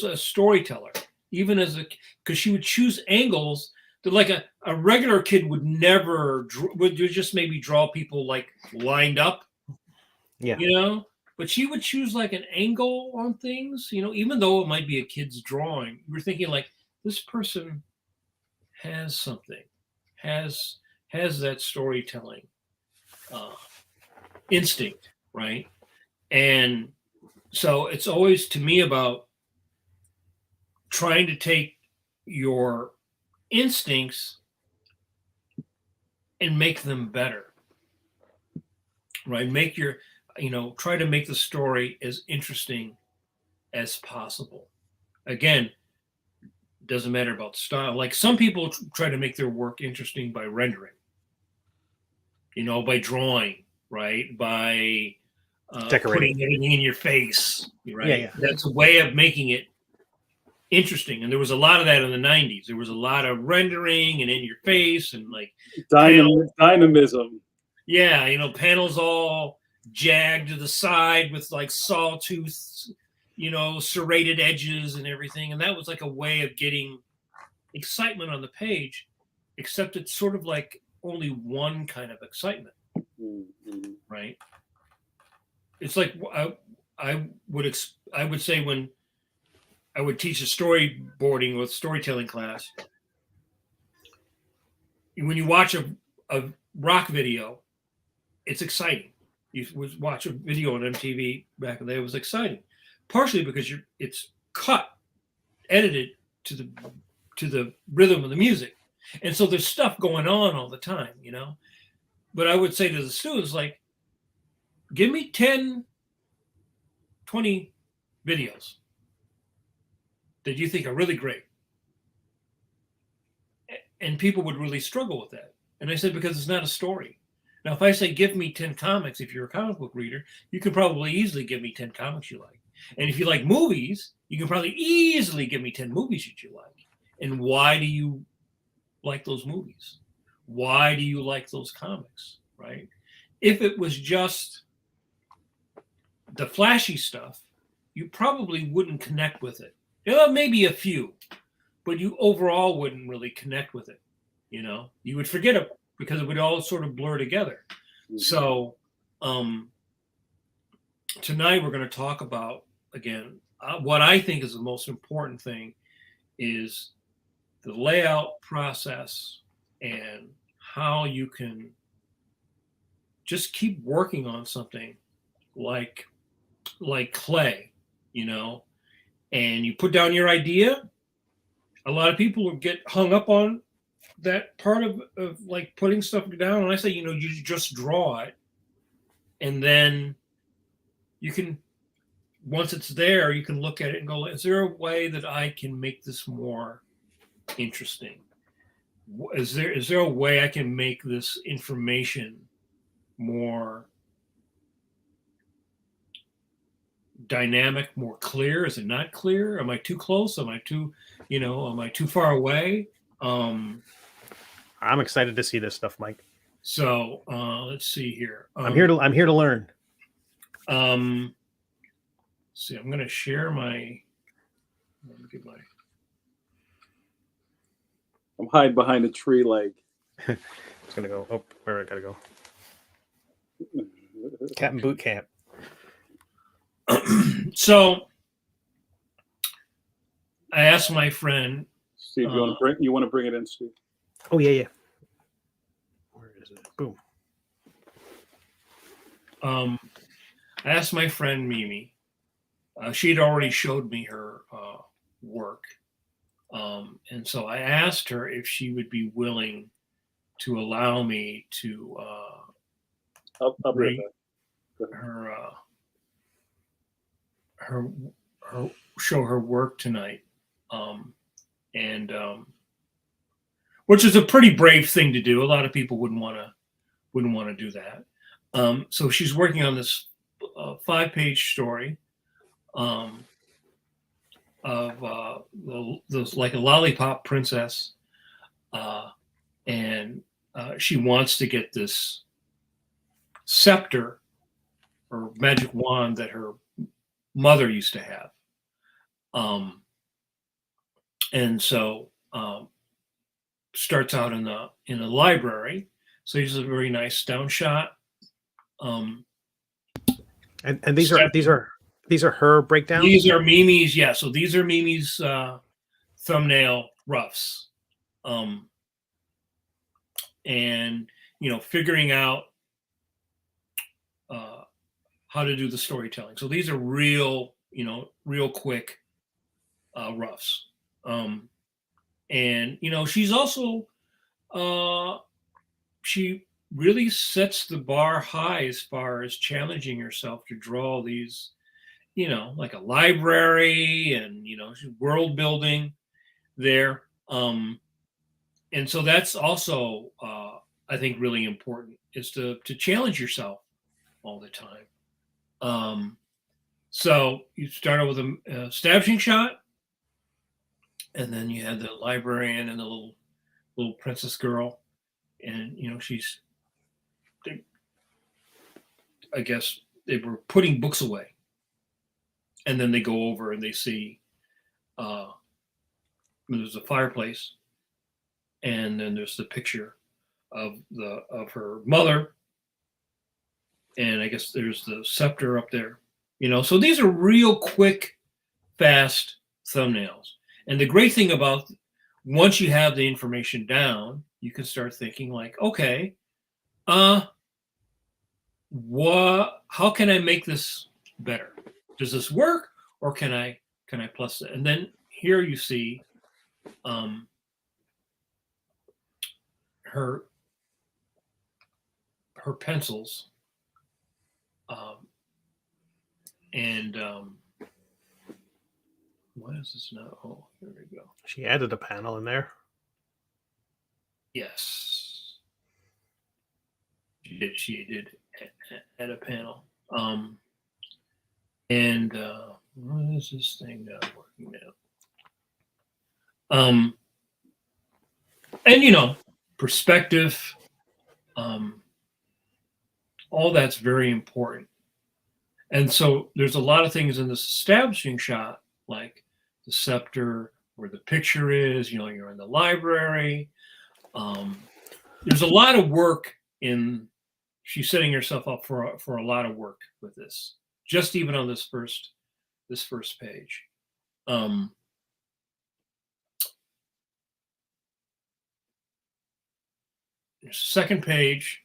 C: a storyteller, even as a, because she would choose angles that like a regular kid would never would just maybe draw people like lined up,
B: Yeah.
C: you know. But she would choose like an angle on things, you know, even though it might be a kid's drawing. You were thinking like this person has something, has that storytelling instinct, right? And so it's always to me about trying to take your instincts and make them better, right? Make your, try to make the story as interesting as possible. Again, doesn't matter about style. Like some people try to make their work interesting by rendering, by drawing, right? By
B: Decorating.
C: putting anything in your face, right?
B: Yeah, yeah.
C: That's a way of making it interesting. And there was a lot of that in the 90s. There was a lot of rendering and in your face and like
A: dynamism.
C: Yeah, panels all jagged to the side with like sawtooth, serrated edges and everything. And that was like a way of getting excitement on the page, except it's sort of like only one kind of excitement, right? It's like I would say when I would teach a storyboarding or storytelling class, when you watch a rock video, it's exciting. You would watch a video on MTV back in the day, it was exciting, partially because it's cut, edited to the rhythm of the music, and so there's stuff going on all the time, But I would say to the students, like, give me 10, 20 videos that you think are really great, and people would really struggle with that. And I said, because it's not a story. Now, if I say, give me 10 comics, if you're a comic book reader, you can probably easily give me 10 comics you like. And if you like movies, you can probably easily give me 10 movies that you like. And why do you like those movies? Why do you like those comics, right? If it was just the flashy stuff, you probably wouldn't connect with it. Maybe a few, but you overall wouldn't really connect with it. You would forget it because it would all sort of blur together. Mm-hmm. So tonight we're going to talk about, again, what I think is the most important thing is the layout process and how you can just keep working on something like clay, and you put down your idea. A lot of people will get hung up on that part of like putting stuff down. And I say, you just draw it, and then you can, once it's there, you can look at it and go, is there a way that I can make this more interesting? Is there a way I can make this information more dynamic, more clear? Is it not clear? Am I too close? Am I too far away?
B: I'm excited to see this stuff, Mike.
C: So let's see here.
B: I'm here to learn.
C: See, I'm going to share my. Let me get my.
A: I'm hiding behind a tree, like.
B: It's gonna go. Oh, where I gotta go. Captain Boot Camp.
C: So I asked my friend.
A: Steve, you want to bring it in, Steve?
B: Oh yeah. Where is it? Boom.
C: I asked my friend Mimi. She had already showed me her work, and so I asked her if she would be willing to allow me to bring her show her work tonight, and which is a pretty brave thing to do. A lot of people wouldn't want wouldn't want to do that. So she's working on this 5-page story of like a lollipop princess, and she wants to get this scepter or magic wand that her mother used to have. And so starts out in a library. So here's a very nice down shot.
B: And these are her breakdowns.
C: These are Mimi's, yeah. So these are Mimi's thumbnail roughs, and figuring out how to do the storytelling. So these are real quick roughs, and she's also she really sets the bar high as far as challenging herself to draw these, like a library, and world building there. And so that's also I think really important, is to challenge yourself all the time. So you start out with a establishing shot, and then you had the librarian and the little princess girl, and I guess they were putting books away, and then they go over and they see there's a fireplace, and then there's the picture of her mother, and I guess there's the scepter up there. So these are real quick, fast thumbnails. And the great thing about, once you have the information down, you can start thinking like, okay, how can I make this better? Does this work, or can I plus it? And then here you see her pencils, and why is this not? Oh, here we go.
B: She added a panel in there.
C: Yes, she did add a panel. And what is this thing not working now? And perspective, all that's very important. And so there's a lot of things in this establishing shot, like the scepter, where the picture is, you're in the library. There's a lot of work she's setting herself up for a lot of work with this, just even on this first page. Second page,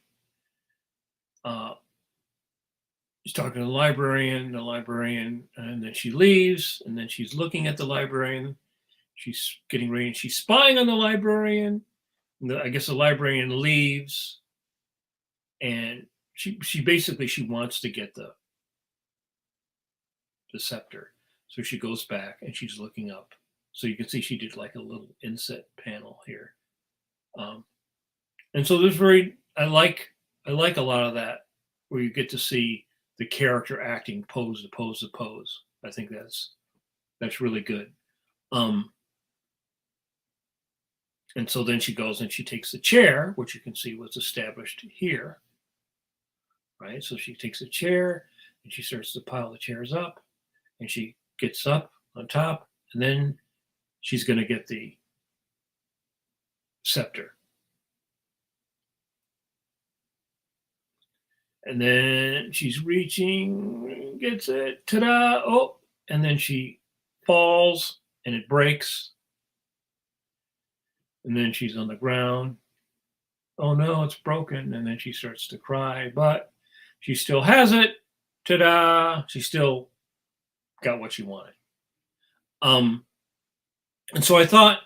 C: she's talking to the librarian, and then she leaves, and then she's looking at the librarian. She's getting ready, and she's spying on the librarian. I guess the librarian leaves, and she basically wants to get the scepter. So she goes back and she's looking up. So you can see she did like a little inset panel here. And so there's I like a lot of that, where you get to see the character acting pose to pose to pose. I think that's really good. And so then she goes and she takes the chair, which you can see was established here, right? So she takes a chair and she starts to pile the chairs up, and she gets up on top, and then she's going to get the scepter. And then she's reaching, gets it, ta-da, oh, and then she falls and it breaks. And then she's on the ground. Oh no, it's broken. And then she starts to cry, but she still has it. Ta-da! She still got what she wanted. And so I thought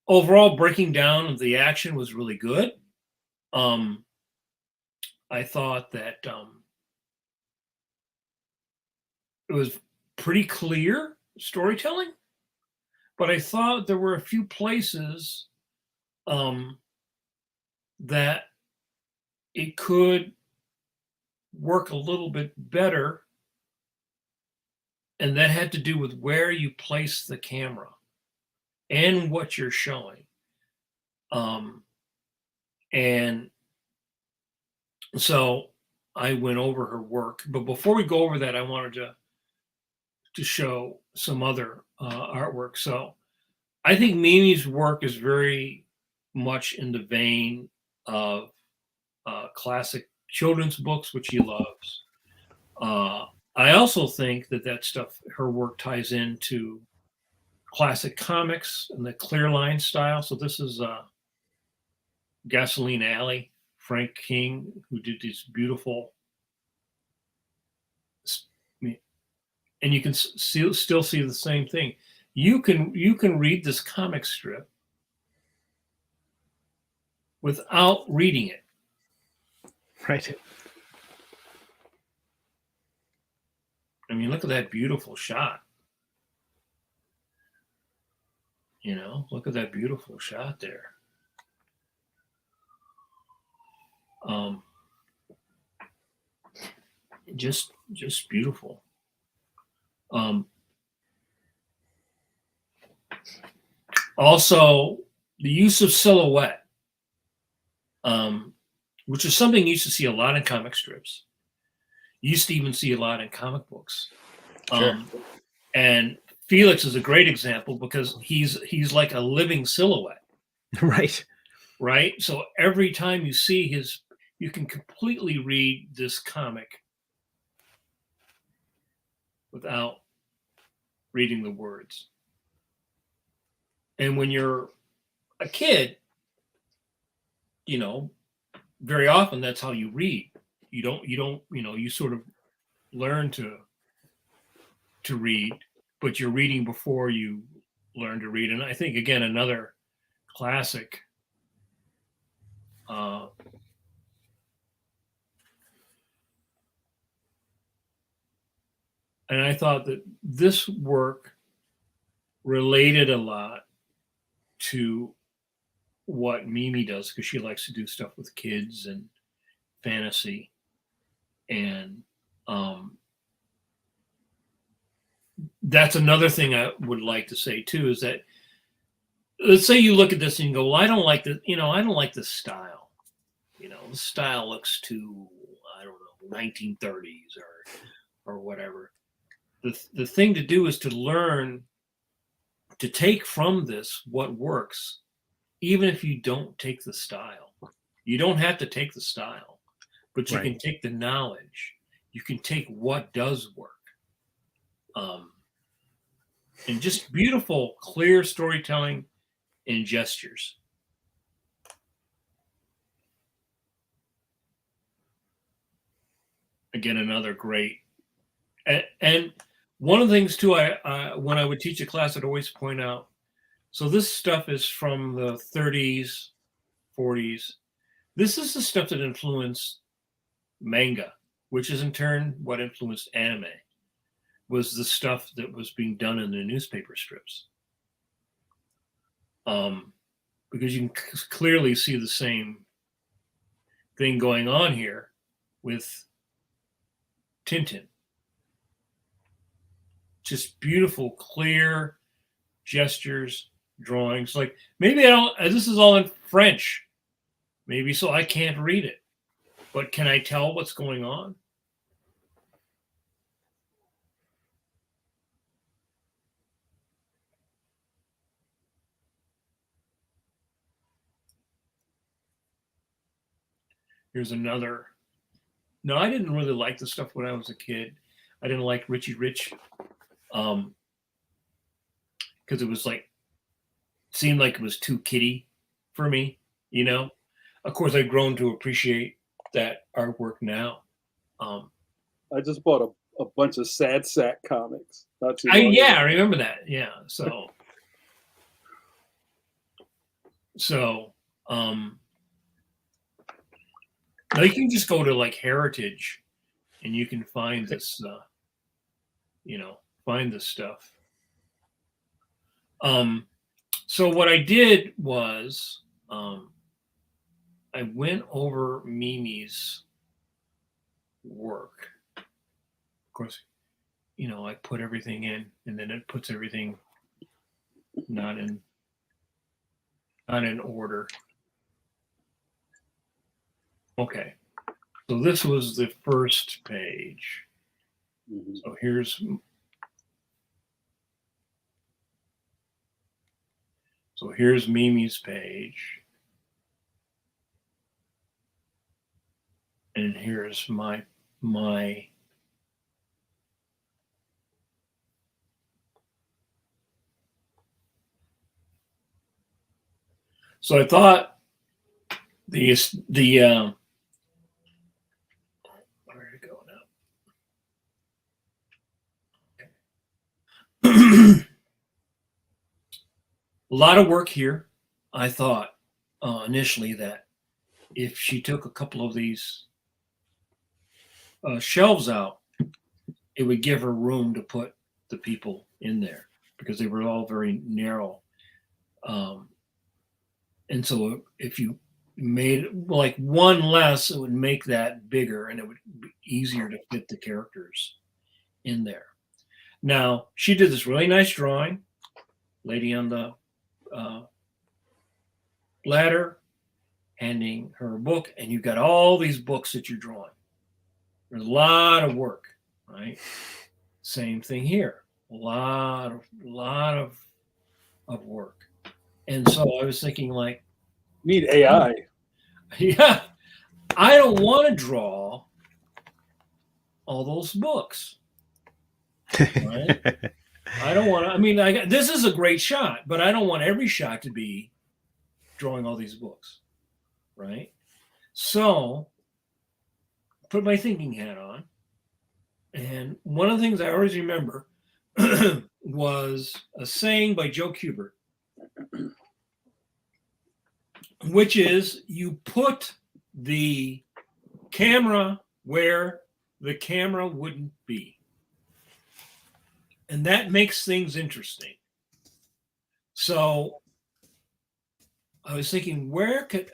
C: overall breaking down of the action was really good. I thought that it was pretty clear storytelling, but I thought there were a few places that it could work a little bit better, and that had to do with where you place the camera and what you're showing. And so I went over her work, but before we go over that, I wanted to show some other artwork. So I think Mimi's work is very much in the vein of classic children's books, which he loves. I also think that stuff, her work ties into classic comics and the clear line style. So this is Gasoline Alley, Frank King, who did these beautiful, and you can still see the same thing. You can read this comic strip without reading it.
B: Right.
C: I mean, look at that beautiful shot. Look at that beautiful shot there. Just beautiful. Also, the use of silhouette, which is something you used to see a lot in comic strips. You used to even see a lot in comic books.
B: Sure.
C: And Felix is a great example because he's like a living silhouette.
B: Right.
C: Right? So every time you see you can completely read this comic without reading the words. And when you're a kid, very often that's how you read. You sort of learn to read, but you're reading before you learn to read. And I think, again, another classic and I thought that this work related a lot to what Mimi does, because she likes to do stuff with kids and fantasy. And that's another thing I would like to say too, is that let's say you look at this and you go, well, I don't like the, I don't like the style. The style looks too, I don't know, 1930s or whatever. The thing to do is to learn to take from this what works, even if you don't take the style. You don't have to take the style, but you
B: Right.
C: can take the knowledge. You can take what does work. And just beautiful, clear storytelling and gestures. Again, another great. And one of the things too, I when I would teach a class, I'd always point out, so this stuff is from the 30s, 40s. This is the stuff that influenced manga, which is in turn what influenced anime, was the stuff that was being done in the newspaper strips. Because you can clearly see the same thing going on here with Tintin. Just beautiful, clear gestures, drawings. Like, maybe I don't, this is all in French, maybe, so I can't read it, but can I tell what's going on? Here's another. No, I didn't really like the stuff when I was a kid. I didn't like Richie Rich, because it was like, seemed like it was too kiddie for me, Of course, I've grown to appreciate that artwork now.
A: I just bought a bunch of Sad Sack comics. Not too long ago.
C: I remember that. Yeah. Now you can just go to like Heritage and you can find this, find this stuff. So what I did was, I went over Mimi's work. Of course, I put everything in, and then it puts everything not in order. Okay, so this was the first page.
A: Mhm.
C: So here's Mimi's page. And here's my so I thought where did it go now? A lot of work here. I thought initially that if she took a couple of these shelves out, it would give her room to put the people in there because they were all very narrow. And so if you made like one less, it would make that bigger and it would be easier to fit the characters in there. Now, she did this really nice drawing, lady on the ladder, handing her a book, and you've got all these books that you're drawing. There's a lot of work, right? Same thing here. A lot of work. And so I was thinking, like,
A: Need AI.
C: yeah, I don't want to draw all those books. Right? I don't want to. I mean, this is a great shot, but I don't want every shot to be drawing all these books, right? So, put my thinking hat on, and one of the things I always remember was a saying by Joe Kubert, which is you put the camera where the camera wouldn't be. And that makes things interesting. So I was thinking, where could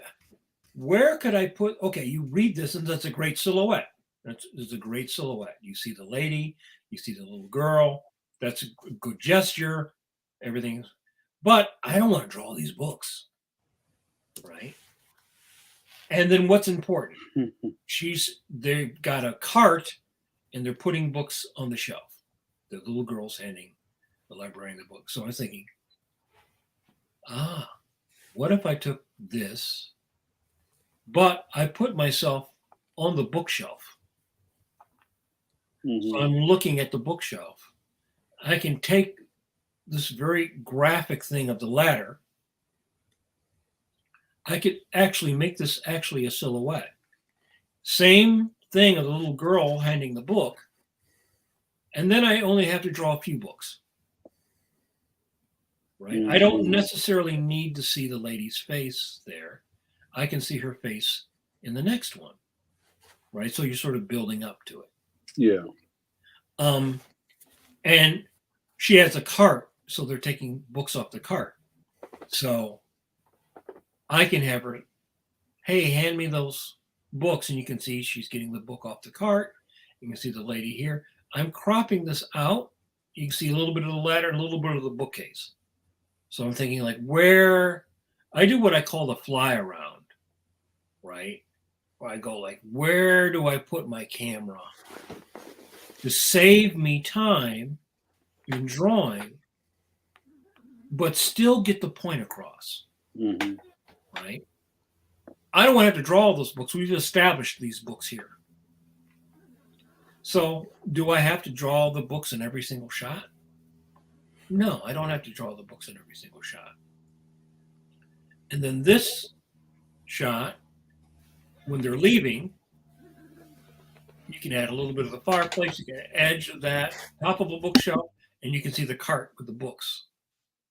C: I put, okay, you read this and that's a great silhouette. It's a great silhouette. You see the lady, you see the little girl, that's a good gesture, everything. But I don't want to draw these books, right? And then what's important? They've got a cart and they're putting books on the shelf. The little girl's handing the librarian the book. So I was thinking, what if I took this, but I put myself on the bookshelf?
A: Mm-hmm.
C: So I'm looking at the bookshelf. I can take this very graphic thing of the ladder. I could actually make this actually a silhouette. Same thing of the little girl handing the book. And then I only have to draw a few books. Right?
A: Mm-hmm.
C: I don't necessarily need to see the lady's face there. I can see her face in the next one. Right? So you're sort of building up to it.
A: Yeah.
C: And she has a cart, so they're taking books off the cart. So I can have her, hey, hand me those books, and you can see she's getting the book off the cart. You can see the lady here. I'm cropping this out. You can see a little bit of the ladder, a little bit of the bookcase. So I'm thinking, like, where I do what I call the fly around, right? Where I go, like, where do I put my camera to save me time in drawing, but still get the point across,
A: Mm-hmm.
C: right? I don't want to have to draw all those books. We've established these books here. So do I have to draw the books in every single shot? No, I don't have to draw the books in every single shot. And then this shot, when they're leaving, you can add a little bit of the fireplace, you can edge of that, top of a bookshelf, and you can see the cart with the books,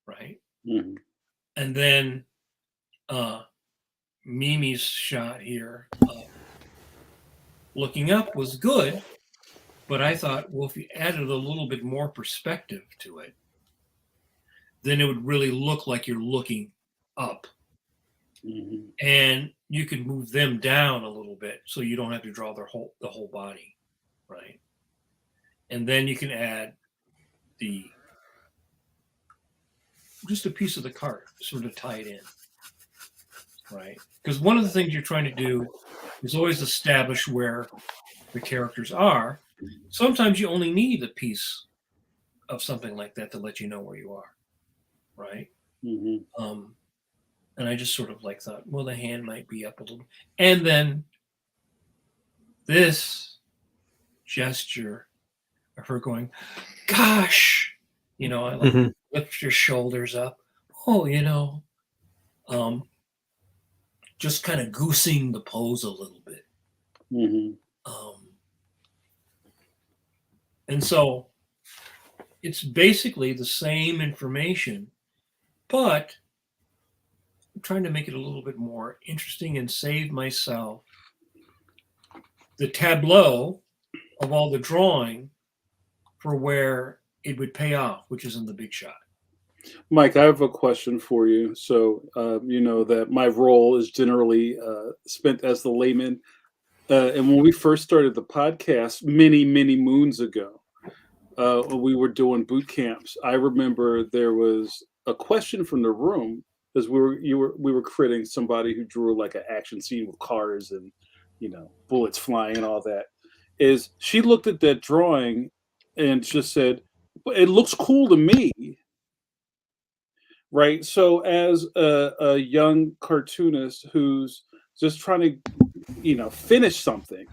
C: right?
A: Mm-hmm.
C: And then Mimi's shot here, looking up was good, but I thought, well, if you added a little bit more perspective to it, then it would really look like you're looking up
A: Mhm.
C: and you can move them down a little bit so you don't have to draw the whole body, right? And then you can add the just a piece of the cart, sort of tie it in, right? Because one of the things you're trying to do is always establish where the characters are. Sometimes you only need a piece of something like that to let you know where you are, right?
A: Mhm.
C: And I just sort of like thought, well, the hand might be up a little, and then this gesture of her going, "Gosh," I like
B: Mhm.
C: lift your shoulders up. Oh, um, just kind of goosing the pose a little bit.
A: Mhm.
C: Um, and so it's basically the same information, but I'm trying to make it a little bit more interesting and save myself the tableau of all the drawing for where it would pay off, which is in the big shot.
A: Mike, I have a question for you. So, you know that my role is generally spent as the layman. And when we first started the podcast many, many moons ago, we were doing boot camps. I remember there was a question from the room because we were critting somebody who drew like an action scene with cars and bullets flying and all that. Is she looked at that drawing and just said, "But it looks cool to me." Right? So as a young cartoonist who's just trying to, finish something,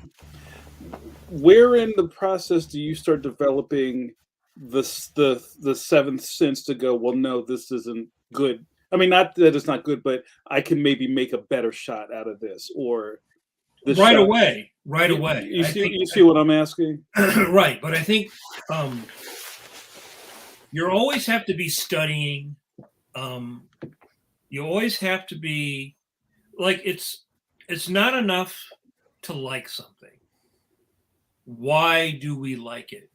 A: where in the process do you start developing the seventh sense to go, well, no, this isn't good. I mean, not that it's not good, but I can maybe make a better shot out of this, or this
C: Right
A: shot.
C: away, right
A: You,
C: away.
A: you
C: I
A: see,
C: think
A: you see what I'm asking?
C: right, but I think um, you always have to be studying. Um, you always have to be like it's not enough to like something. Why do we like it?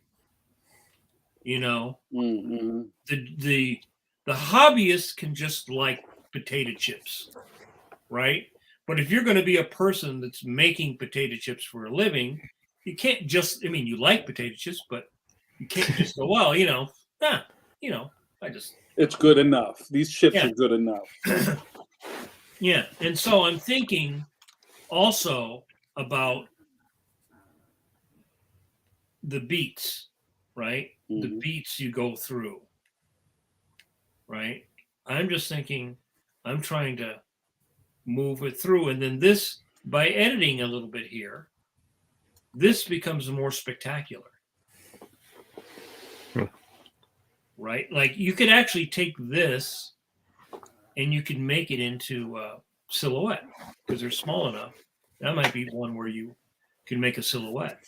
C: You know,
A: Mm-hmm.
C: the the hobbyist can just like potato chips, right? But if you're going to be a person that's making potato chips for a living, you can't just. I mean, you like potato chips, but you can't just go, well, ah, you know, I just
A: It's good enough. These chips
C: yeah,
A: are good enough.
C: yeah. And so I'm thinking also about the beats, right? The
A: Hmm.
C: beats you go through, right? I'm just thinking, I'm trying to move it through. And then this, by editing a little bit here, this becomes more spectacular,
B: Hmm.
C: right? Like you could actually take this and you can make it into a silhouette because they're small enough. That might be one where you can make a silhouette.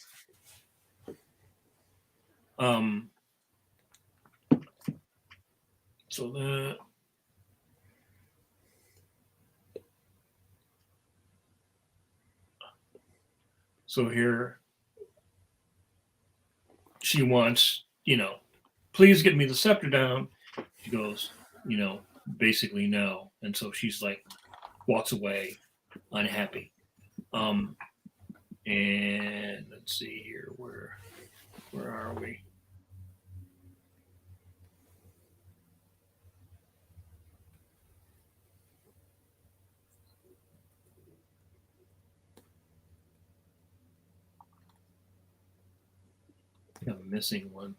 C: Um, so the so here she wants, please get me the scepter down. She goes, basically no. And so she's like, walks away unhappy. Um, and let's see here, where are we? I think I'm missing one.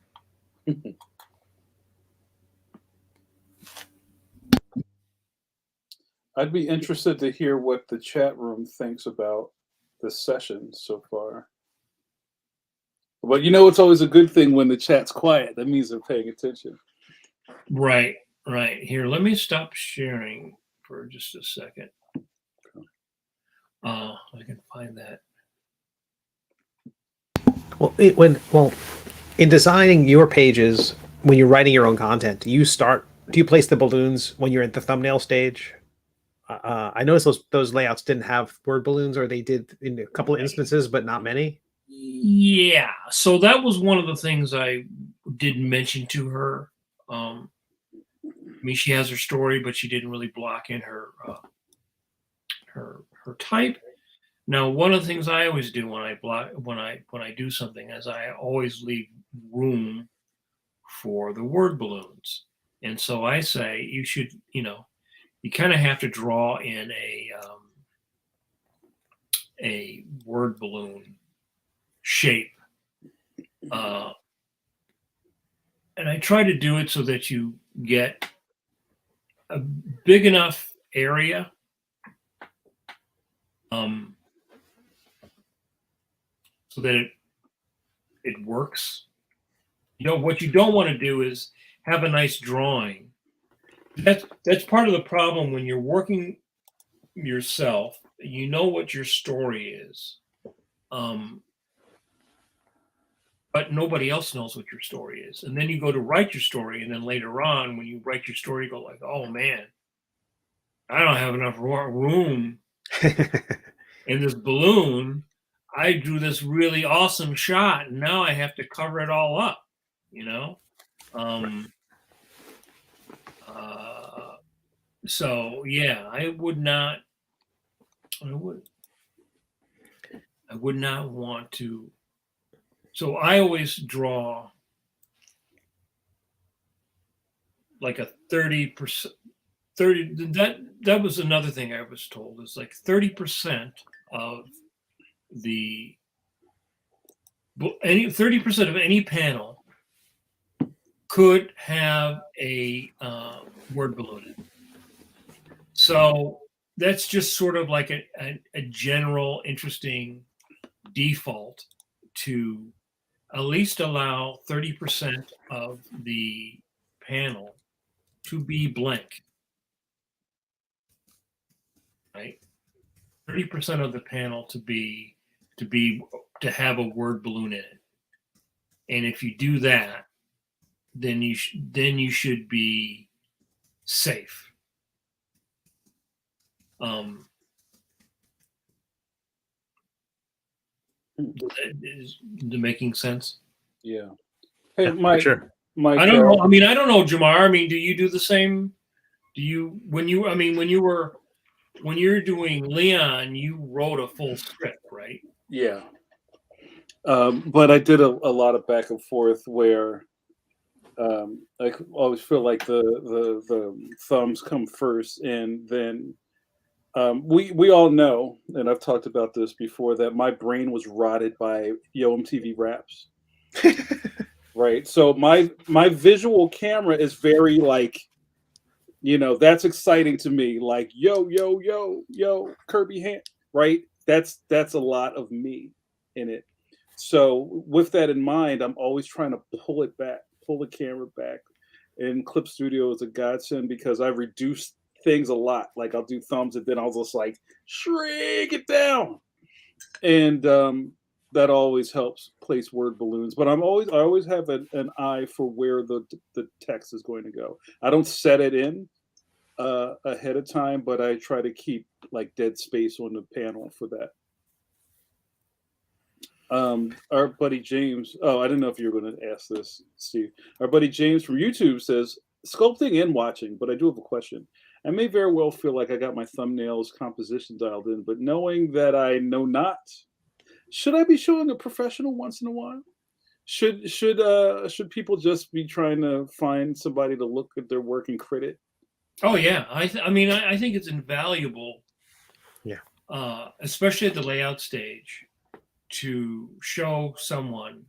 A: I'd be interested to hear what the chat room thinks about the session so far. But it's always a good thing when the chat's quiet. That means they're paying attention.
C: Right, right. Here, let me stop sharing for just a second. I can find that.
B: Well, in designing your pages, when you're writing your own content, do you place the balloons when you're at the thumbnail stage? I noticed those layouts didn't have word balloons, or they did in a couple of instances, but not many.
C: Yeah, so that was one of the things I did mention to her. I mean, she has her story, but she didn't really block in her her type. Now, one of the things I always do when I do something is I always leave room for the word balloons. And so I say you should, you kind of have to draw in a word balloon shape. And I try to do it so that you get a big enough area so that it works. What you don't want to do is have a nice drawing. That's part of the problem when you're working yourself. You know what your story is, but nobody else knows what your story is. And then you go to write your story, and then later on, when you write your story, you go like, "Oh man, I don't have enough room in this balloon. I drew this really awesome shot, and now I have to cover it all up." So yeah, I would not want to. So I always draw like a 30%. That was another thing I was told is like 30% of 30% of any panel could have a word balloon in it. So that's just sort of like a general interesting default to at least allow 30% of the panel to be blank, right? 30% of the panel to have a word balloon in it. And if you do that, then you should be safe. Is making sense?
A: Yeah. Hey,
B: Yeah,
A: Mike.
B: sure.
A: Mike,
C: I don't know. I mean, I don't know, Jamar. I mean, do you do the same? Do you when you were doing Leon, you wrote a full script, right?
A: Yeah. But I did a lot of back and forth where I always feel like the thumbs come first, and then we all know, and I've talked about this before, that my brain was rotted by Yo MTV Raps. Right. So my visual camera is very like, that's exciting to me. Like yo, Kirby Hand, right? That's a lot of me in it. So with that in mind, I'm always trying to pull the camera back. And Clip Studio is a godsend because I reduce things a lot. Like I'll do thumbs and then I'll just like shrink it down. And that always helps place word balloons. But I always have an eye for where the text is going to go. I don't set it in ahead of time, but I try to keep like dead space on the panel for that. Our buddy James. Oh, I didn't know if you were going to ask this, Steve. Our buddy James from YouTube says, sculpting and watching, but I do have a question. I may very well feel like I got my thumbnails composition dialed in, but knowing that I know not, should I be showing a professional once in a while? Should people just be trying to find somebody to look at their work and credit?
C: Oh yeah, I think it's invaluable.
B: Yeah.
C: Especially at the layout stage, to show someone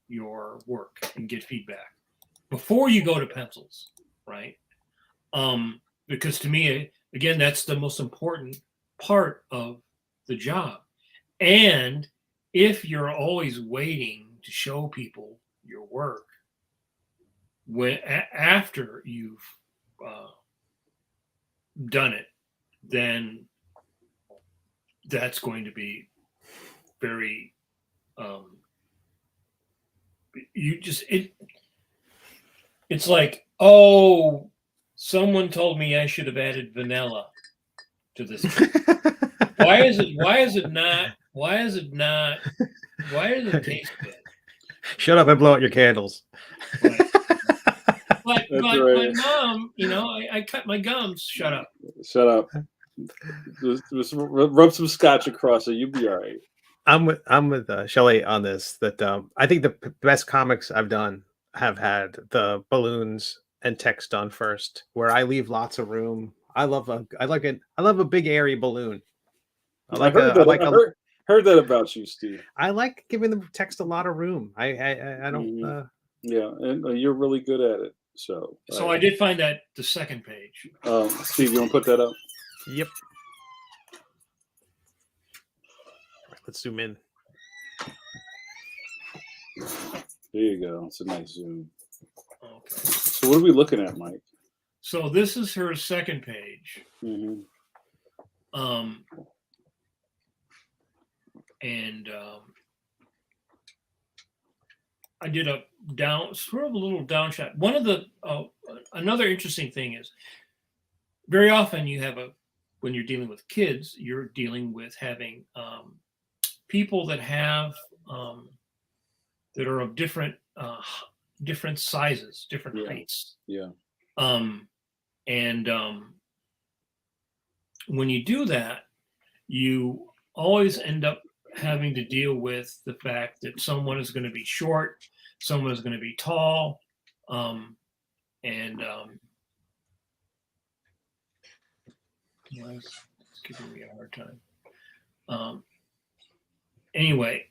C: your work and get feedback before you go to pencils, right? Because to me, again, that's the most important part of the job. And if you're always waiting to show people your work after you've done it, then that's going to be very it's like, oh, someone told me I should have added vanilla to this. Why does it taste good?
B: Shut up and blow out your candles.
C: Right. But
A: That's
C: my
A: right.
C: mom, I cut my gums. Shut up.
A: Shut up. Just rub some scotch across it. You'll be all right.
B: I'm with Shelley on this. That I think the best comics I've done have had the balloons and text done first, where I leave lots of room. I love a big airy balloon.
A: I heard that. I heard that about you, Steve.
B: I like giving the text a lot of room. I don't.
A: Mhm. Yeah, and you're really good at it. So,
C: So I did find that the second page.
A: Steve, you want to put that up?
B: Yep. Let's zoom in.
A: There you go. It's a nice zoom.
C: Okay.
A: So, what are we looking at, Mike?
C: So this is her second page.
A: Mm-hmm.
C: And I did a sort of a little down shot. One of the another interesting thing is very often when you're dealing with kids, you're dealing with having people that have that are of different sizes, different heights.
A: Yeah.
C: And when you do that, you always end up having to deal with the fact that someone is going to be short, someone is going to be tall, and it's giving me a hard time. Anyway,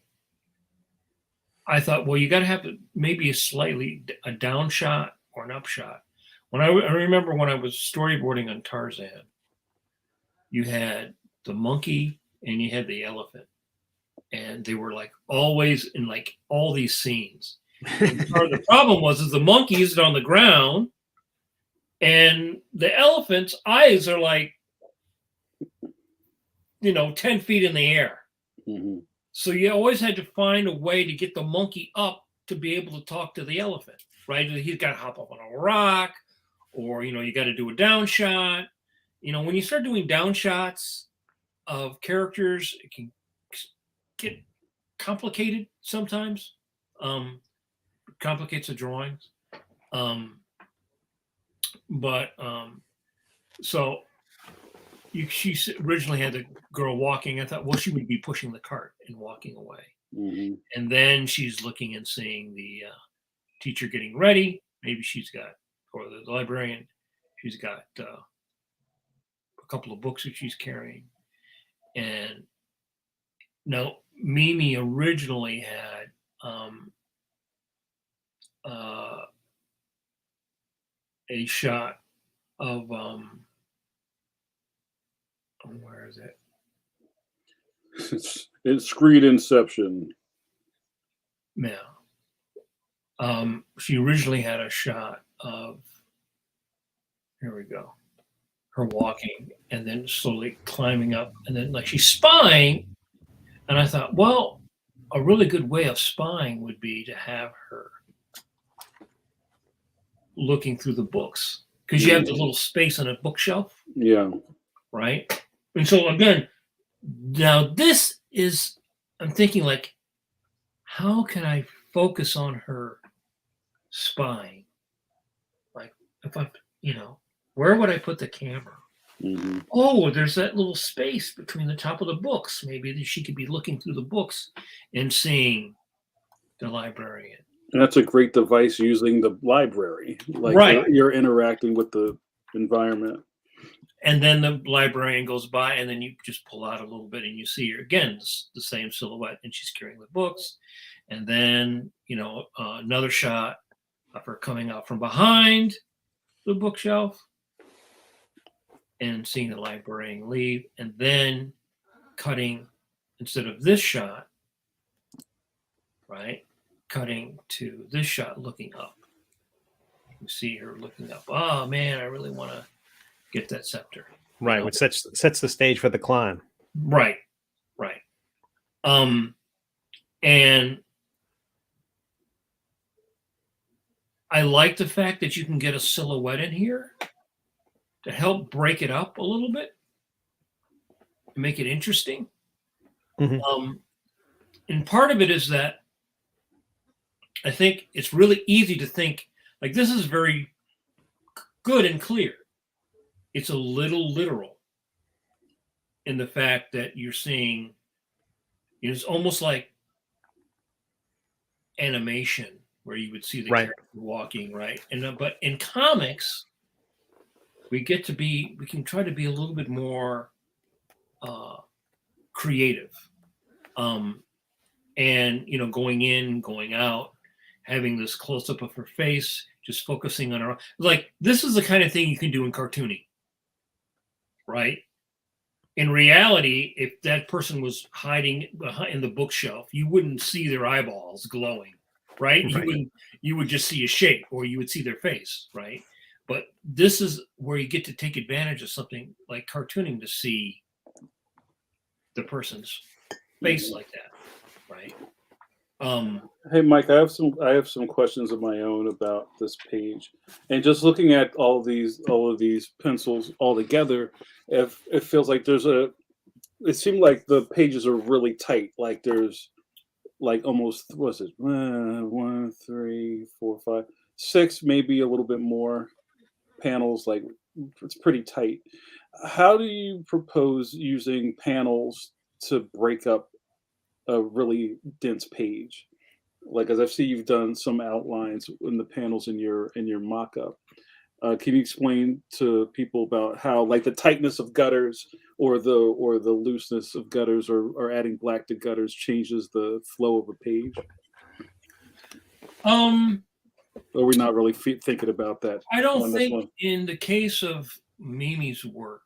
C: I thought, well, you got to have maybe a down shot or an up shot. I remember when I was storyboarding on Tarzan, you had the monkey and you had the elephant, and they were like always in like all these scenes. And part of the problem was the monkey is on the ground, and the elephant's eyes are like 10 feet in the air.
A: Mm-hmm.
C: So you always had to find a way to get the monkey up to be able to talk to the elephant, right? He's got to hop up on a rock, or you got to do a down shot. When you start doing down shots of characters, it can get complicated sometimes. Complicates the drawings. So she originally had the girl walking. I thought, well, she would be pushing the cart and walking away.
A: Mm-hmm.
C: And then she's looking and seeing the teacher getting ready. Maybe or the librarian, she's got a couple of books that she's carrying. And now Mimi originally had a shot of where is it?
A: It's Screed Inception.
C: Yeah. She originally had a shot of, here we go, her walking and then slowly climbing up, and then like she's spying. And I thought, well, a really good way of spying would be to have her looking through the books, because you have the little space on a bookshelf.
A: Yeah.
C: Right. And so again, now this is, I'm thinking like, how can I focus on her spying? Like if I, where would I put the camera?
A: Mm-hmm.
C: Oh, there's that little space between the top of the books. Maybe she could be looking through the books and seeing the librarian.
A: And that's a great device using the library. Like
C: right.
A: You're interacting with the environment.
C: And then the librarian goes by, and then you just pull out a little bit and you see her again, the same silhouette, and she's carrying the books. And then, another shot of her coming out from behind the bookshelf and seeing the librarian leave, and then cutting, instead of this shot, right, cutting to this shot looking up. You see her looking up. Oh, man, I really want to get that scepter.
B: Right, which sets the stage for the climb.
C: Right. And I like the fact that you can get a silhouette in here to help break it up a little bit and make it interesting.
B: Mm-hmm.
C: And part of it is that I think it's really easy to think like this is very good and clear. It's a little literal. in the fact that you're seeing, it's almost like animation where you would see the
B: Right.
C: character walking, right? And but in comics, we can try to be a little bit more creative, and going in, going out, having this close up of her face, just focusing on her. Like, this is the kind of thing you can do in cartooning, right? In reality, if that person was hiding behind in the bookshelf, you wouldn't see their eyeballs glowing, right?
B: Right.
C: You would just see a shape, or you would see their face, right? But this is where you get to take advantage of something like cartooning to see the person's face like that, right?
A: Hey Mike, I have some questions of my own about this page, and just looking at all of these pencils all together, if it feels like it seemed like the pages are really tight. Like there's like almost what's it, one, three, four, five, six, maybe a little bit more panels. Like it's pretty tight. How do you propose using panels to break up a really dense page? Like, as I see you've done some outlines in the panels in your mock-up. Can you explain to people about how, like, the tightness of gutters or the looseness of gutters or adding black to gutters changes the flow of a page?
C: um,
A: Or are we not really thinking about that
C: I don't
A: on this
C: think
A: one?
C: in the case of Mimi's work,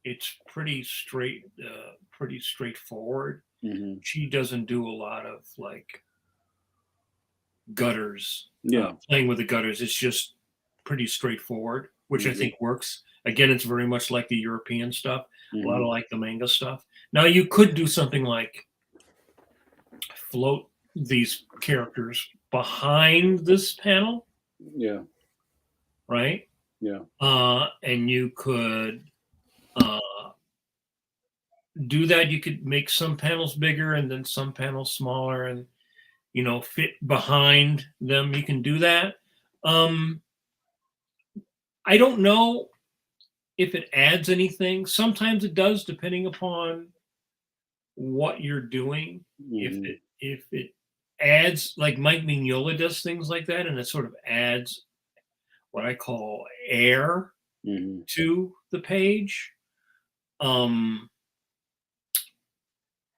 C: it's pretty straightforward.
A: Hmm.
C: She doesn't do a lot of like gutters,
A: Yeah.
C: playing with the gutters. It's just pretty straightforward, which I
A: Hmm.
C: think works. Again, it's very much like the European stuff, a lot
A: Hmm.
C: of like the manga stuff. Now, you could do something like float these characters behind this panel,
A: Yeah.
C: right?
A: Yeah.
C: And you could uh, do that. You could make some panels bigger and then some panels smaller, and fit behind them. You can do that. Um, I don't know if it adds anything. Sometimes it does, depending upon what you're doing.
A: Hmm.
C: If it adds, like Mike Mignola does things like that, and it sort of adds what I call air
A: Hmm.
C: to the page. Um,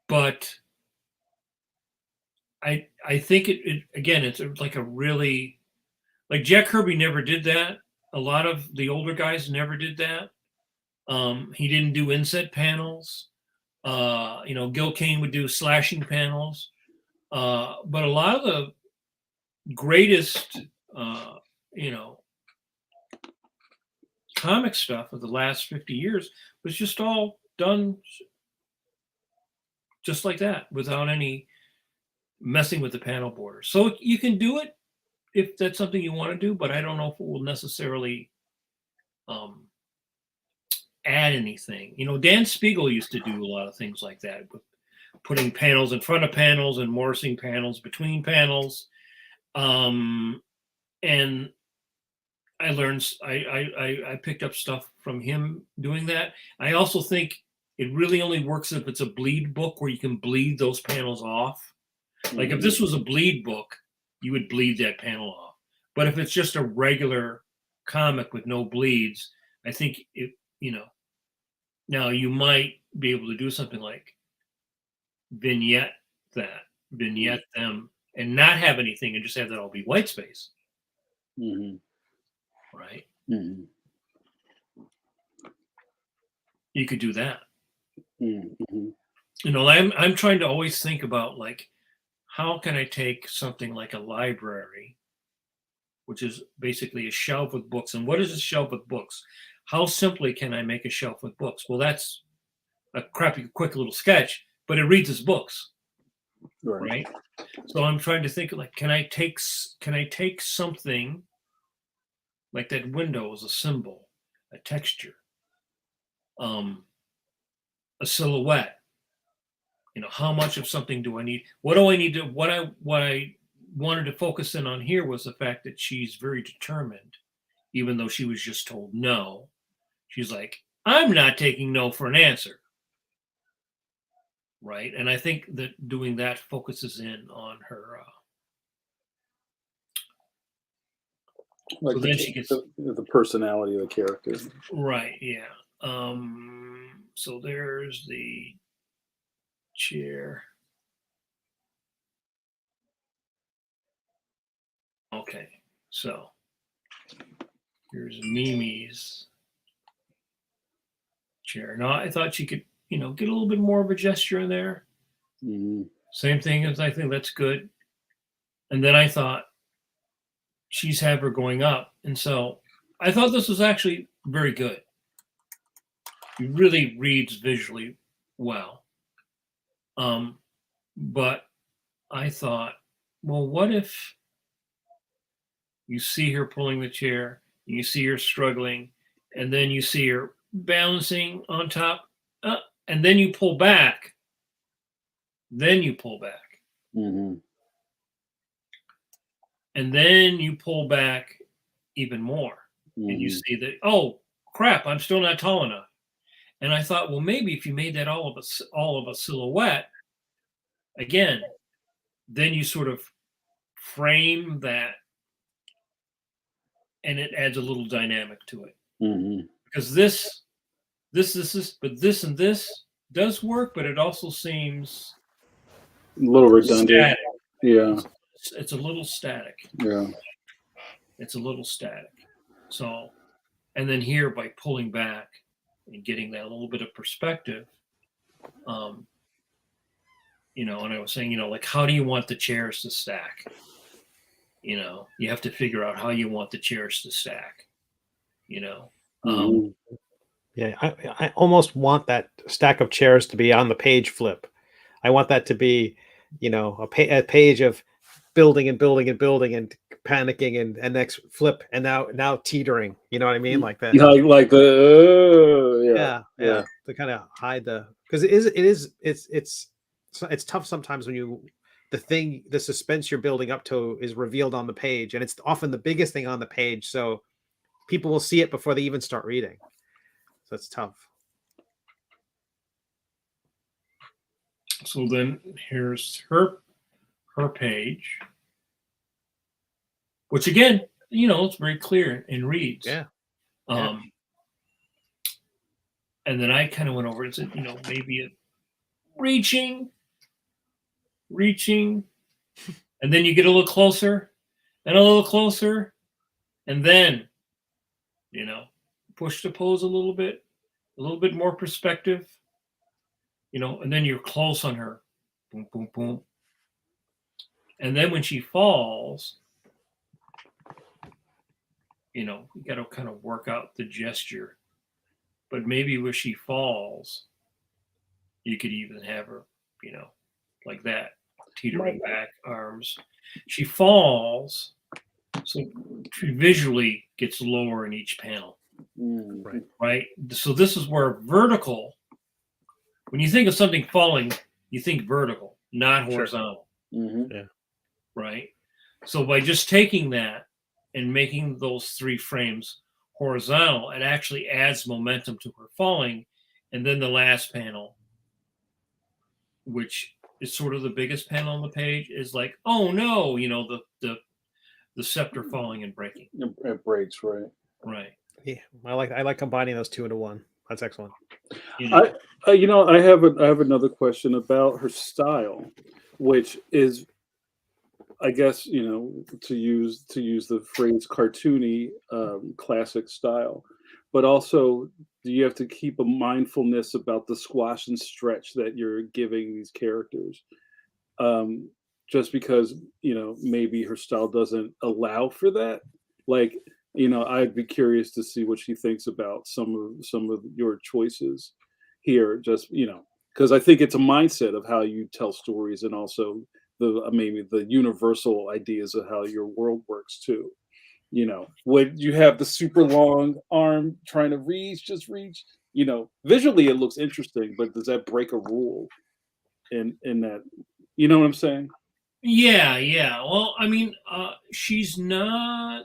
C: but I think it again, it's like a really, like Jack Kirby never did that. A lot of the older guys never did that. He didn't do inset panels. Gil Kane would do slashing panels. But a lot of the greatest, uh, you know, comic stuff of the last 50 years was just all done just like that without any messing with the panel border. So you can do it if that's something you want to do, but I don't know if it will necessarily um, add anything. Dan Spiegel used to do a lot of things like that with putting panels in front of panels and mortising panels between panels. And I picked up stuff from him doing that. I also think it really only works if it's a bleed book where you can bleed those panels off. Like if
A: Hmm.
C: this was a bleed book, you would bleed that panel off. But if it's just a regular comic with no bleeds, I think now you might be able to do something like vignette that, vignette them, and not have anything and just have that all be white space,
A: Hmm.
C: right?
A: Hmm.
C: You could do that.
A: Hmm.
C: I'm trying to always think about, like, how can I take something like a library, which is basically a shelf with books, and what is a shelf with books? How simply can I make a shelf with books? Well, that's a crappy, quick little sketch, but it reads as books,
A: Right.
C: right? So I'm trying to think, like, can I take something like that window as a symbol, a texture, um, a silhouette? How much of something do I need? What do I need to? What I wanted to focus in on here was the fact that she's very determined, even though she was just told no. She's like, I'm not taking no for an answer. right? And I think that doing that focuses in on her.
A: Like
C: So then she gets
A: the personality of the character.
C: right, yeah. So there's the chair. Okay, so here's Mimi's chair. Now I thought she could, get a little bit more of a gesture in there.
A: Mhm.
C: Same thing as I think that's good. And then I thought she's have her going up, and so I thought this was actually very good. It really reads visually well. But I thought, well, what if you see her pulling the chair, you see her struggling, and then you see her balancing on top, uh, and then you pull back, then you pull back,
A: Mhm.
C: and then you pull back even more, and you
A: Mhm.
C: see that, oh crap, I'm still not tall enough. And I thought, well, maybe if you made that all of a silhouette, again, then you sort of frame that, and it adds a little dynamic to it.
A: Mhm.
C: Because but this and this does work, but it also seems
A: A little redundant.
C: static.
A: Yeah.
C: It's a little static.
A: Yeah.
C: It's a little static. So, and then here by pulling back and getting that little bit of perspective, um, and I was saying, like how do you want the chairs to stack? You have to figure out how you want the chairs to stack. You know, um,
A: Mhm.
B: Yeah, I almost want that stack of chairs to be on the page flip. I want that to be, a page of building and building and building and panicking and next flip and now teetering. You know what I mean? Like that.
A: Like the yeah,
B: Yeah,
A: yeah.
B: yeah. To kind of hide because it's tough sometimes when the suspense you're building up to is revealed on the page, and it's often the biggest thing on the page, so people will see it before they even start reading. So it's tough.
C: so then here's her page, which again, it's very clear and reads.
B: Yeah. Yeah.
C: Um, and then I kind of went over and said, maybe reaching, reaching, and then you get a little closer and a little closer, and then, push the pose a little bit more perspective, and then you're close on her, boom, boom, boom. And then when she falls, you got to kind of work out the gesture. But maybe where she falls, you could even have her, like that, teetering back, arms. She falls, so she visually gets lower in each panel,
A: Mhm.
C: right? So this is where vertical, when you think of something falling, you think vertical, not
B: Sure.
C: horizontal,
A: Mhm.
B: Yeah.
C: right? So by just taking that and making those three frames horizontal, it actually adds momentum to her falling. And then the last panel, which is sort of the biggest panel on the page, is like, oh no, the scepter falling and breaking.
A: It breaks, right?
C: Right.
B: Yeah. I like combining those two into one. That's excellent.
A: I have another question about her style, which is, I guess, to use the phrase cartoony, classic style, but also do you have to keep a mindfulness about the squash and stretch that you're giving these characters? Um, just because maybe her style doesn't allow for that. Like, I'd be curious to see what she thinks about some of your choices here. Just because I think it's a mindset of how you tell stories, and also maybe the universal ideas of how your world works too. Would you have the super long arm trying to just reach? Visually it looks interesting, but does that break a rule in that? You know what I'm saying?
C: Yeah, yeah. Well, I mean, she's not